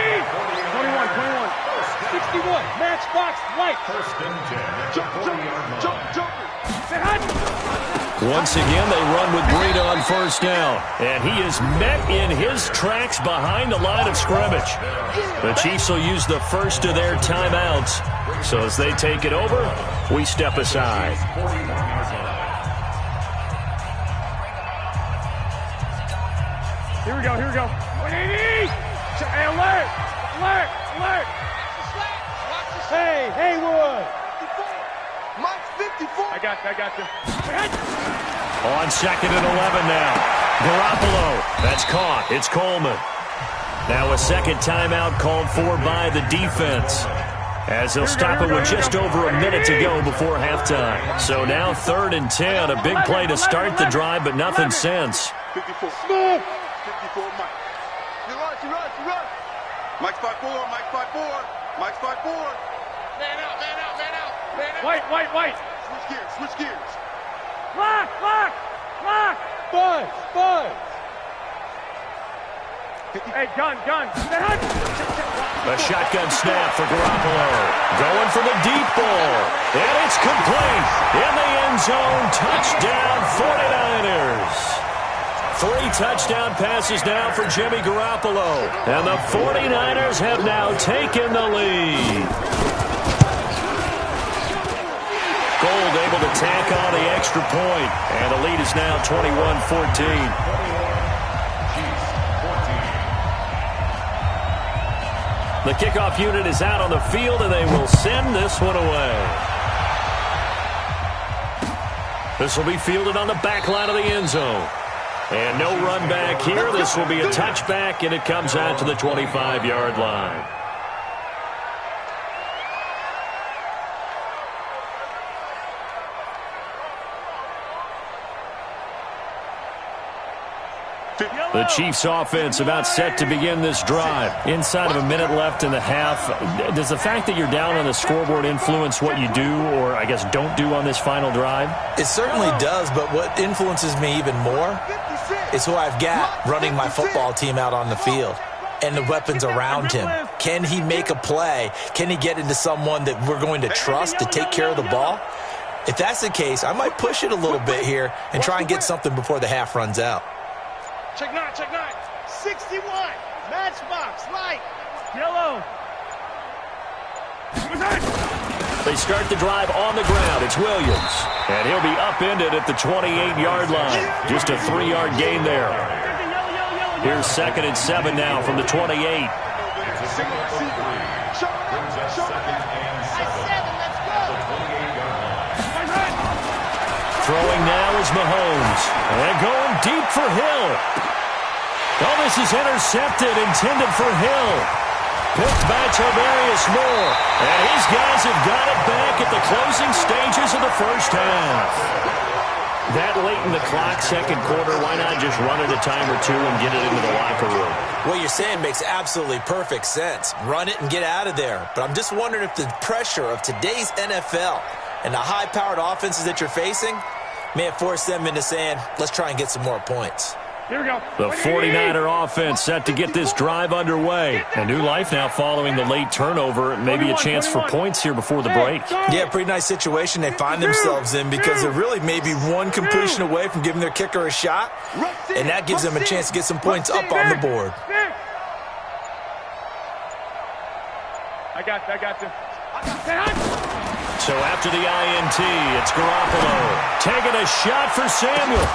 21. 61, matchbox, white. First and 10. Jump. Once again, they run with Breida on first down. And he is met in his tracks behind the line of scrimmage. The Chiefs will use the first of their timeouts. So as they take it over, we step aside. Here we go. 180. Hey, alert. Hey, Haywood. 54. Mike's 54. I got you. On 2nd and 11 now. Garoppolo. That's caught. It's Coleman. Now a second timeout called for by the defense, as they'll stop it with just over a minute to go before halftime. So now 3rd and 10. A big play to start the drive, but nothing since. 54. 54, Mike. You run. Mike's 5'4. Man out. White. Switch gears. Lock. Buzz. Hey, gun. A shotgun snap for Garoppolo. Going for the deep ball. And it's complete. In the end zone. Touchdown 49ers. 3 touchdown passes now for Jimmy Garoppolo. And the 49ers have now taken the lead. Gold able to tack on the extra point. And the lead is now 21-14. The kickoff unit is out on the field, and they will send this one away. This will be fielded on the back line of the end zone. And no run back here. This will be a touchback, and it comes out to the 25-yard line. The Chiefs offense about set to begin this drive. Inside of a minute left in the half. Does the fact that you're down on the scoreboard influence what you do, or I guess don't do on this final drive? It certainly does, but what influences me even more is who I've got running my football team out on the field and the weapons around him. Can he make a play? Can he get into someone that we're going to trust to take care of the ball? If that's the case, I might push it a little bit here and try and get something before the half runs out. Check 9. 61. Matchbox, light. Yellow. They start the drive on the ground. It's Williams. And he'll be upended at the 28-yard line. Just a 3-yard gain there. Here's 2nd and 7 now from the 28. Throwing now is Mahomes. And going deep for Hill. Oh, this is intercepted, intended for Hill. Picked by Tavarius Moore. And his guys have got it back at the closing stages of the first half. That late in the clock, second quarter, why not just run it a time or two and get it into the locker room? What you're saying makes absolutely perfect sense. Run it and get out of there. But I'm just wondering if the pressure of today's NFL and the high-powered offenses that you're facing may have forced them into saying, let's try and get some more points. Here we go. The 49er offense set to get this drive underway. A new life now following the late turnover. Maybe a chance for points here before the break. Yeah, pretty nice situation they find themselves in because they're really maybe one completion away from giving their kicker a shot, and that gives them a chance to get some points up on the board. I got you. So after the INT, it's Garoppolo taking a shot for Samuel.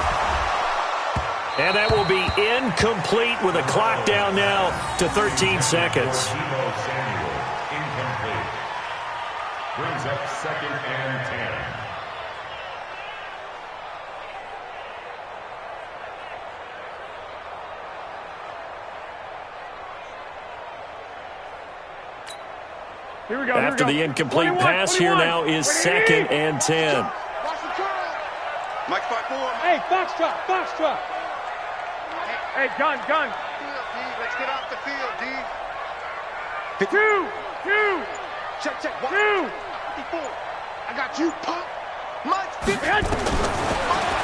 And that will be incomplete with a clock down now to 13 seconds. Samuel, incomplete. Brings up 2nd and 10. Here we go. After the incomplete pass, here now is 2nd and 10. Mike 5-4. Hey, box truck. Hey, gun. Let's get off the field, D. Two. Check. 2. 54. I got you, punk. Mike 50.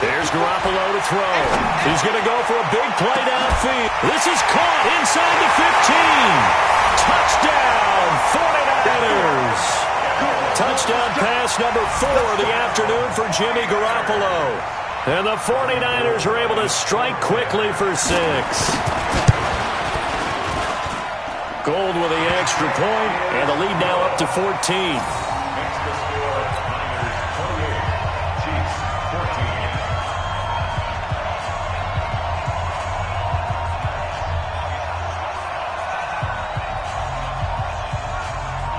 There's Garoppolo to throw. He's going to go for a big play downfield. This is caught inside the 15. Touchdown, 49ers. Touchdown pass number 4 of the afternoon for Jimmy Garoppolo. And the 49ers are able to strike quickly for 6. Gold with the extra point, and the lead now up to 14. Next to score, Niners 28, Chiefs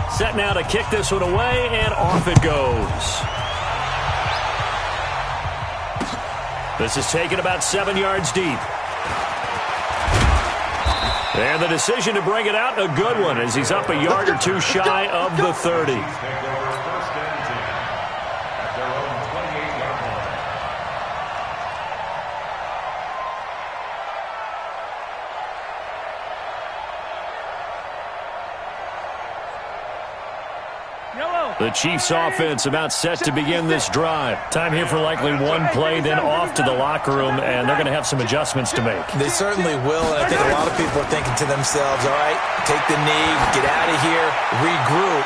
14. Set now to kick this one away, and off it goes. This is taken about 7 yards deep. And the decision to bring it out, a good one, as he's up a yard or two shy of the 30. Take over 1st and 10 at their own 28-yard line. The Chiefs offense about set to begin this drive. Time here for likely one play, then off to the locker room, and they're going to have some adjustments to make. They certainly will, and I think a lot of people are thinking to themselves, all right, take the knee, get out of here, regroup.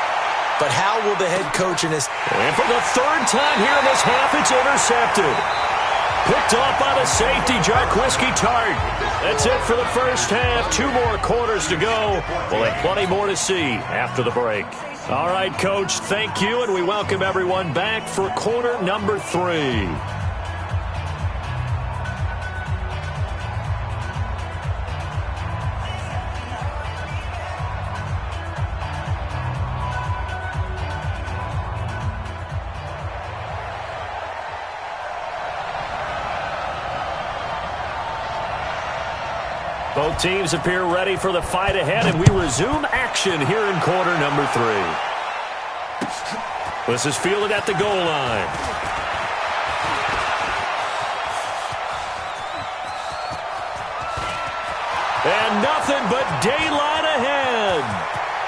But how will the head coach in this? And for the 3rd time here in this half, it's intercepted. Picked off by the safety, Jarquiski Tart. That's it for the first half. 2 more quarters to go. We'll have plenty more to see after the break. All right, Coach, thank you, and we welcome everyone back for quarter number 3. Both teams appear ready for the fight ahead, and we resume action here in quarter number 3. This is fielded at the goal line. And nothing but daylight ahead.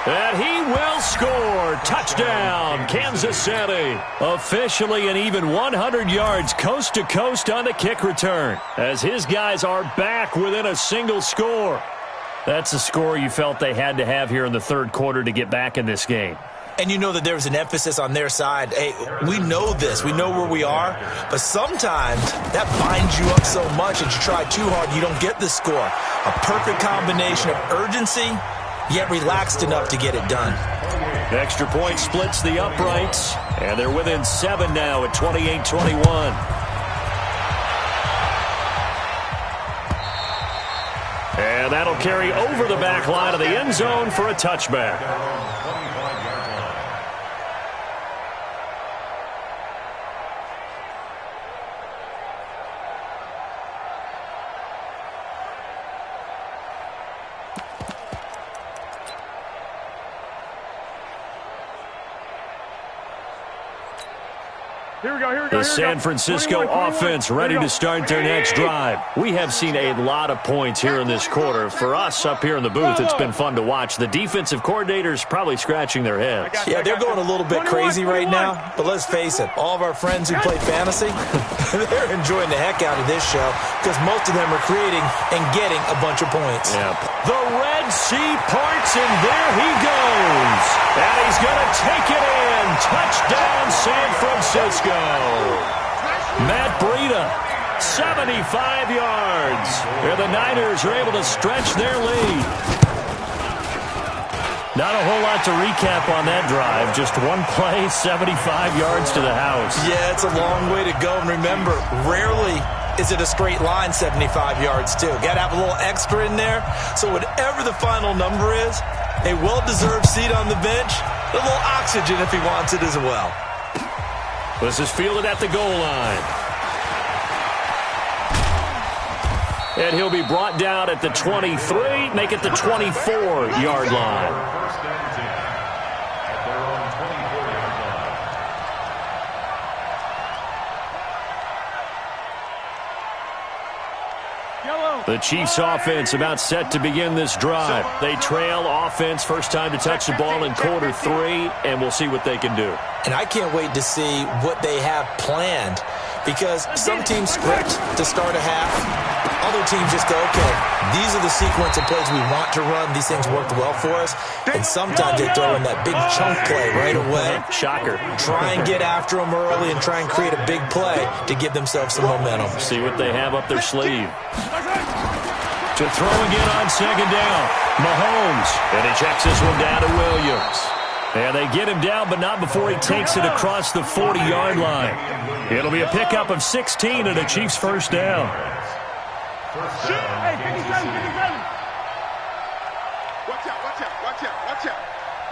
And he will score. Touchdown, Kansas City. Officially an even 100 yards coast to coast on the kick return, as his guys are back within a single score. That's a score you felt they had to have here in the 3rd quarter to get back in this game. And you know that there was an emphasis on their side. Hey, we know this. We know where we are. But sometimes that binds you up so much that you try too hard, you don't get the score. A perfect combination of urgency yet relaxed enough to get it done. Extra point splits the uprights, and they're within 7 now at 28-21. And that'll carry over the back line of the end zone for a touchback. The San Francisco offense ready to start their next drive. We have seen a lot of points here in this quarter. For us up here in the booth, it's been fun to watch. The defensive coordinators probably scratching their heads. Yeah, they're going a little bit crazy right now, but let's face it, all of our friends who play fantasy, they're enjoying the heck out of this show because most of them are creating and getting a bunch of points. Yep. The Red Sea parts, and there he goes. And he's going to take it in. Touchdown, San Francisco. Matt Breida, 75 yards. And the Niners are able to stretch their lead. Not a whole lot to recap on that drive. Just one play, 75 yards to the house. Yeah, it's a long way to go. And remember, rarely is it a straight line 75 yards, too. Got to have a little extra in there. So whatever the final number is, a well-deserved seat on the bench, a little oxygen if he wants it as well. This is fielded at the goal line. And he'll be brought down at the 23, make it the 24-yard line. The Chiefs offense about set to begin this drive. They trail offense, first time to touch the ball in quarter 3, and we'll see what they can do. And I can't wait to see what they have planned because some teams script to start a half. Other teams just go, okay, these are the sequence of plays we want to run. These things worked well for us. And sometimes they throw in that big chunk play right away. Shocker. Try and get after them early and try and create a big play to give themselves some momentum. See what they have up their sleeve. To throw again on second down. Mahomes. And he checks this one down to Williams. And they get him down, but not before he takes it across the 40-yard line. It'll be a pickup of 16 and a Chiefs first down. Hey, 57, 57. Watch out, watch out, watch out, watch out.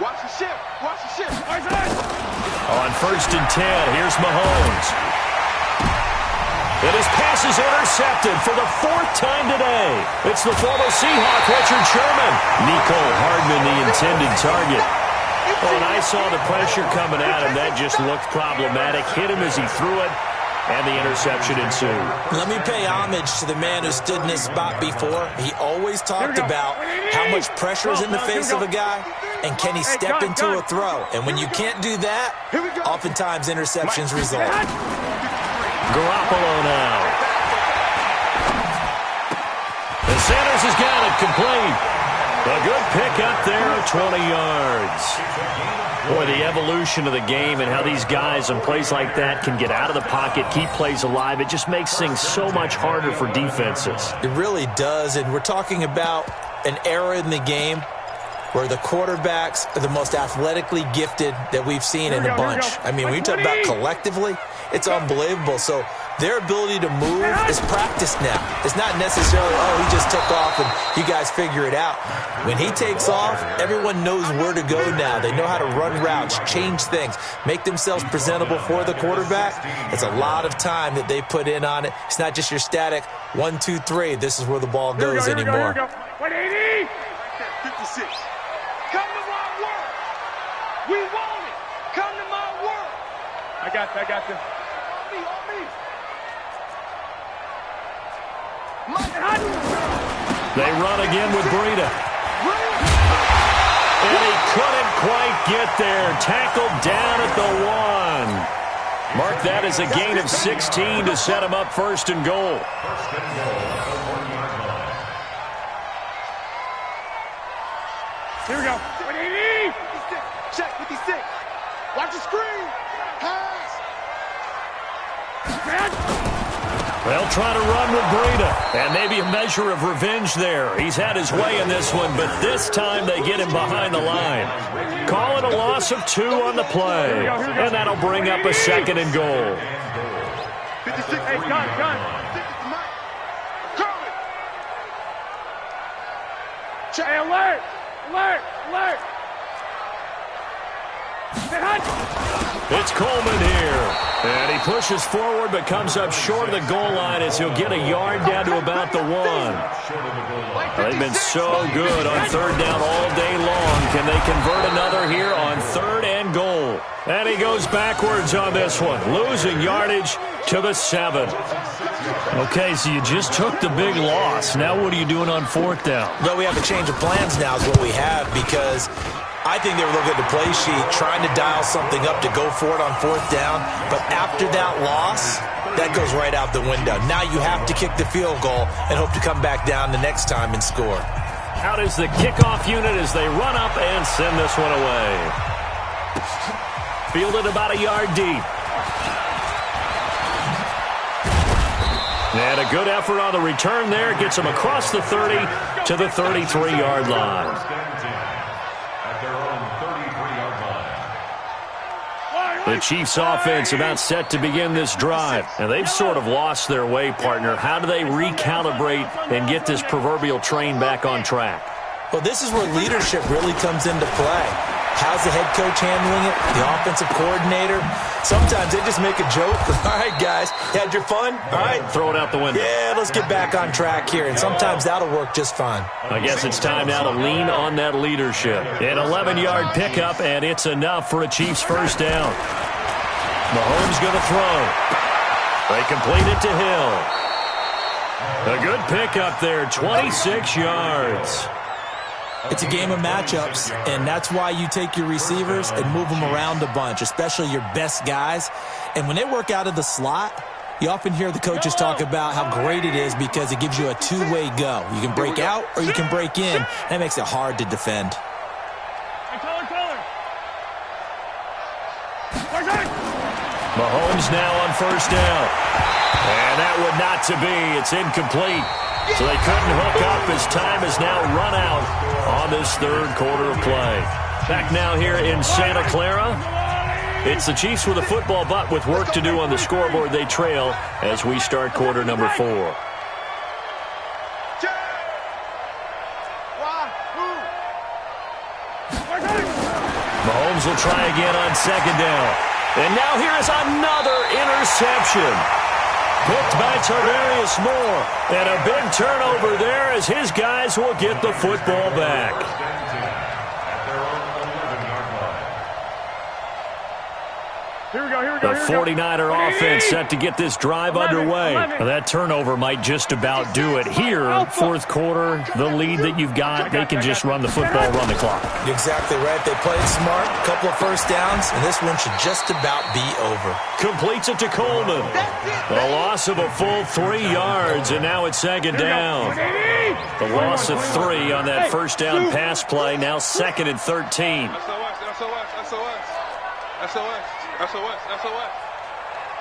Watch the ship, watch the ship. On first and 10, here's Mahomes. And his pass is intercepted for the 4th time today. It's the former Seahawk, Richard Sherman. Nico Hardman, the intended target. Oh, and I saw the pressure coming at him. That just looked problematic. Hit him as he threw it, and the interception ensued. Let me pay homage to the man who stood in this spot before. He always talked about how much pressure is in the face of a guy, and can he step into a throw. And when you can't do that, oftentimes interceptions result. Garoppolo now. And Sanders has got it complete. A good pick up there at 20 yards. Boy, the evolution of the game and how these guys in plays like that can get out of the pocket, keep plays alive, it just makes things so much harder for defenses. It really does, and we're talking about an era in the game where the quarterbacks are the most athletically gifted that we've seen in a bunch. I mean, when you talk about collectively, it's unbelievable. So their ability to move is practiced now. It's not necessarily, oh, he just took off and you guys figure it out. When he takes off, everyone knows where to go now. They know how to run routes, change things, make themselves presentable for the quarterback. It's a lot of time that they put in on it. It's not just your static 1, 2, 3. This is where the ball goes anymore. 180. 56. Come to my work. We want it. Come to my work. I got this. On me. They run again with Breida. And he couldn't quite get there. Tackled down at the 1. Mark that as a gain of 16 to set him up first and goal. Here we go. 180. Check 56. Watch the screen. Pass. They'll try to run with Breida. And maybe a measure of revenge there. He's had his way in this one, but this time they get him behind the line. Call it a loss of 2 on the play. And that'll bring up a 2nd and goal. 56, hey, gun. Hey, alert! It's Coleman here. And he pushes forward but comes up short of the goal line as he'll get a yard down to about the 1. They've been so good on 3rd down all day long. Can they convert another here on 3rd and goal? And he goes backwards on this one, losing yardage to the 7. Okay, so you just took the big loss. Now what are you doing on 4th down? Well, we have a change of plans now is what we have, because I think they were looking at the play sheet, trying to dial something up to go for it on 4th down. But after that loss, that goes right out the window. Now you have to kick the field goal and hope to come back down the next time and score. Out is the kickoff unit as they run up and send this one away. Fielded about a yard deep. And a good effort on the return there. Gets him across the 30 to the 33-yard line. The Chiefs offense about set to begin this drive. And they've sort of lost their way, partner. How do they recalibrate and get this proverbial train back on track? Well, this is where leadership really comes into play. How's the head coach handling it? The offensive coordinator? Sometimes they just make a joke. All right, guys, you had your fun? All right. Throw it out the window. Yeah, let's get back on track here. And sometimes that'll work just fine. I guess it's time now to lean on that leadership. An 11-yard pickup, and it's enough for a Chiefs 1st down. Mahomes going to throw. They complete it to Hill. A good pickup there, 26 yards. It's a game of matchups, and that's why you take your receivers and move them around a bunch, especially your best guys. And when they work out of the slot, you often hear the coaches talk about how great it is because it gives you a two-way go. You can break out or you can break in. That makes it hard to defend. Mahomes now on 1st down. And that would not to be. It's incomplete. So they couldn't hook up as time has now run out on this 3rd quarter of play. Back now here in Santa Clara. It's the Chiefs with a football, but with work to do on the scoreboard. They trail as we start quarter number 4. Mahomes will try again on 2nd down. And now here is another interception. Picked by Tarvarius Moore. And a big turnover there as his guys will get the football back. Here we go. The 49er offense set to get this drive underway. Well, that turnover might just about do it. Here, 4th quarter, the lead that you've got, they can just run the football, run the clock. Exactly right. They played smart, a couple of 1st downs, and this one should just about be over. Completes it to Coleman. A loss of a full 3 yards, and now it's 2nd down. The loss of 3 on that 1st down pass play, now 2nd and 13.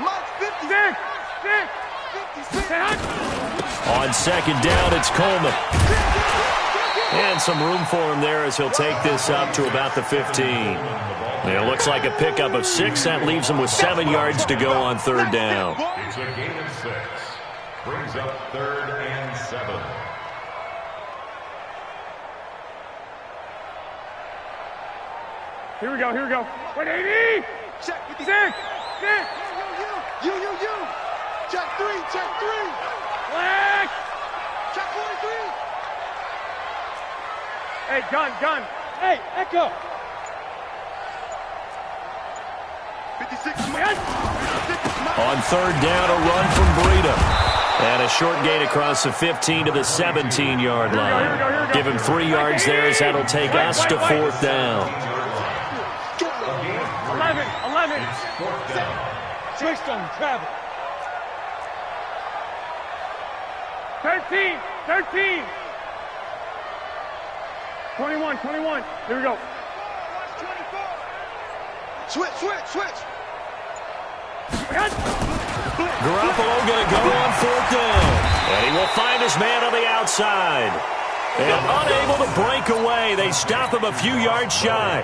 Mike, 56. On 2nd down, it's Coleman. And some room for him there as he'll take this up to about the 15. It looks like a pickup of 6. That leaves him with 7 yards to go on 3rd down. It's a gain of 6. Brings up 3rd and 7. Here we go. 180. Check 56. You. Check 3. Black. Check 43. Hey, gun. Hey, Echo. 56. On 3rd down, a run from Breida. And a short gain across the 15 to the 17-yard line. Give him 3 yards there as that'll take us to 4th down. 11. Switched on travel. 13. 21. Here we go. Switch. Garoppolo going to go on 4th down. And he will find his man on the outside. And unable to break away. They stop him a few yards shy.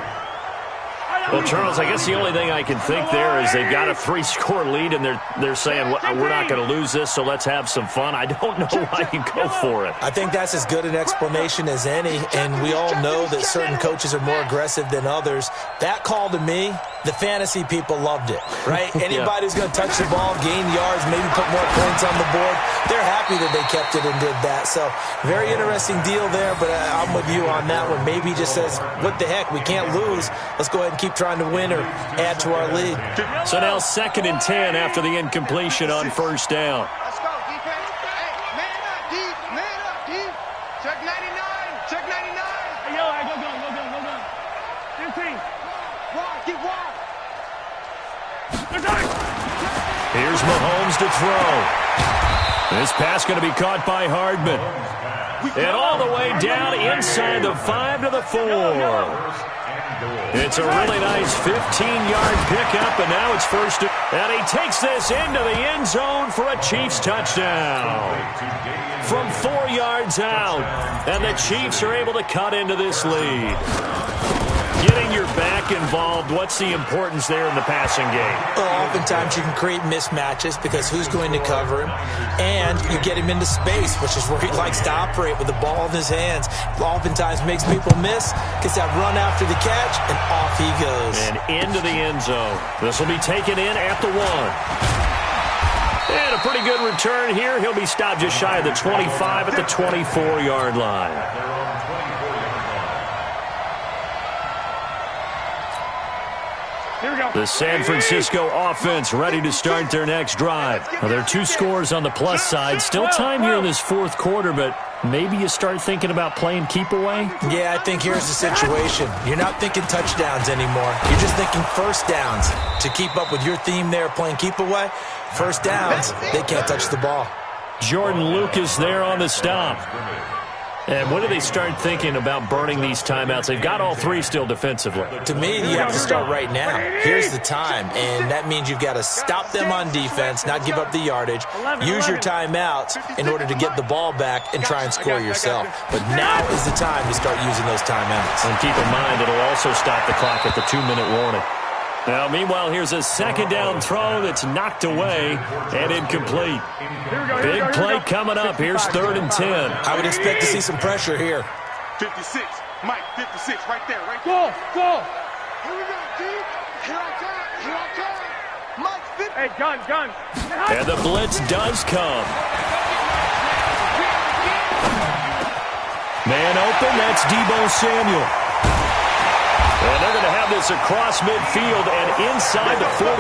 Well, Charles, I guess the only thing I can think there is they've got a 3-score lead, and they're saying, well, we're not going to lose this, so let's have some fun. I don't know why you go for it. I think that's as good an explanation as any, and we all know that certain coaches are more aggressive than others. That call to me, the fantasy people loved it, right? Anybody who's going to touch the ball, gain yards, maybe put more points on the board, they're happy that they kept it and did that. So very interesting deal there, but I'm with you on that one. Maybe he just says, what the heck, we can't lose. Let's go ahead and keep trying to win or add to our lead. So now 2nd and 10 after the incompletion on 1st down. Let's go, defense. Hey, man up, deep. Man up, deep. Check 99. Check 99. Hey, yo, go. 15. Wide, keep wide. Here's Mahomes to throw. This pass going to be caught by Hardman. And all the way down inside the 5 to the 4. It's a really nice 15-yard pickup, and now it's 1st. And he takes this into the end zone for a Chiefs touchdown. From 4 yards out, and the Chiefs are able to cut into this lead. Getting your back involved, what's the importance there in the passing game? Well, oftentimes you can create mismatches because who's going to cover him, and you get him into space, which is where he likes to operate with the ball in his hands. Oftentimes makes people miss, gets that run after the catch, and off he goes. And into the end zone. This will be taken in at the 1. And a pretty good return here. He'll be stopped just shy of the 25 at the 24-yard line. The San Francisco offense ready to start their next drive. Well, there are 2 scores on the plus side. Still time here in this 4th quarter, but maybe you start thinking about playing keep away? Yeah, I think here's the situation. You're not thinking touchdowns anymore. You're just thinking 1st downs. To keep up with your theme there, playing keep away, 1st downs, they can't touch the ball. Jordan Lucas there on the stop. And when do they start thinking about burning these timeouts? They've got all 3 still defensively. To me, you have to start right now. Here's the time, and that means you've got to stop them on defense, not give up the yardage, use your timeouts in order to get the ball back and try and score yourself. But now is the time to start using those timeouts. And keep in mind, it'll also stop the clock at the 2-minute warning. Now, meanwhile, here's a 2nd down throw that's knocked away and incomplete. Big play coming up. Here's 3rd and 10. I would expect to see some pressure here. 56. Mike, 56. Right there. Go. Here we go, deep. Here I come. Mike, 50. Hey, gun. And the blitz does come. Man open. That's Deebo Samuel. And they're going to have this across midfield and inside the 45.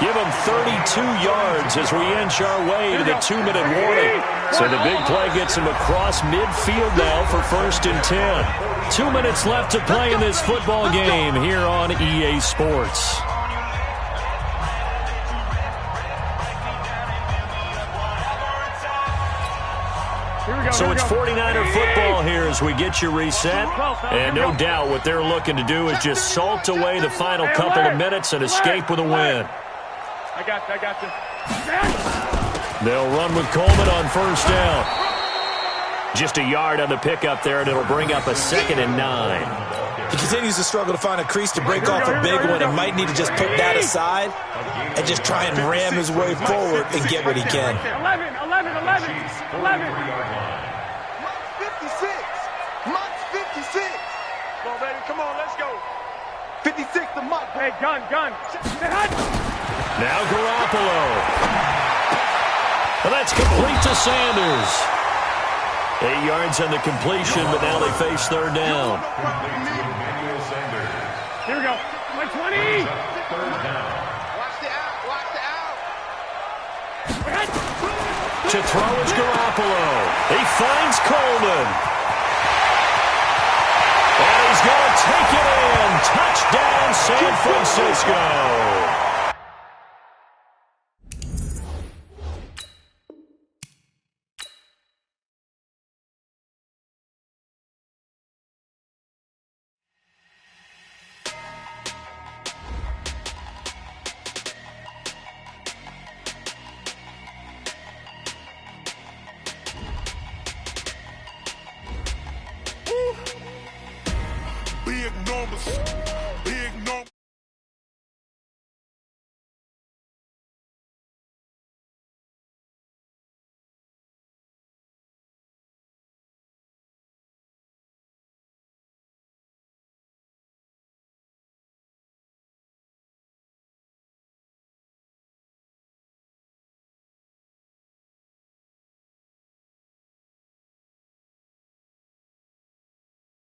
Give them 32 yards as we inch our way to the 2-minute warning. So the big play gets them across midfield now for 1st and 10. 2 minutes left to play in this football game here on EA Sports. So it's 49er football here as we get you reset. And no doubt what they're looking to do is just salt away the final couple of minutes and escape with a win. I got you. They'll run with Coleman on 1st down. Just a yard on the pickup there, and it'll bring up a 2nd and 9. He continues to struggle to find a crease to break off a big one and might need to just put that aside and just try and ram his way forward and get what he can. 11. Mike's 56. Come on, baby. Come on, let's go. 56 to Mike. Hey, gun. Now Garoppolo. Well, that's complete to Sanders. 8 yards on the completion, but now they face 3rd down. Here we go. My 20. Watch the out. To throw is Garoppolo. He finds Coleman. And he's going to take it in. Touchdown, San Francisco.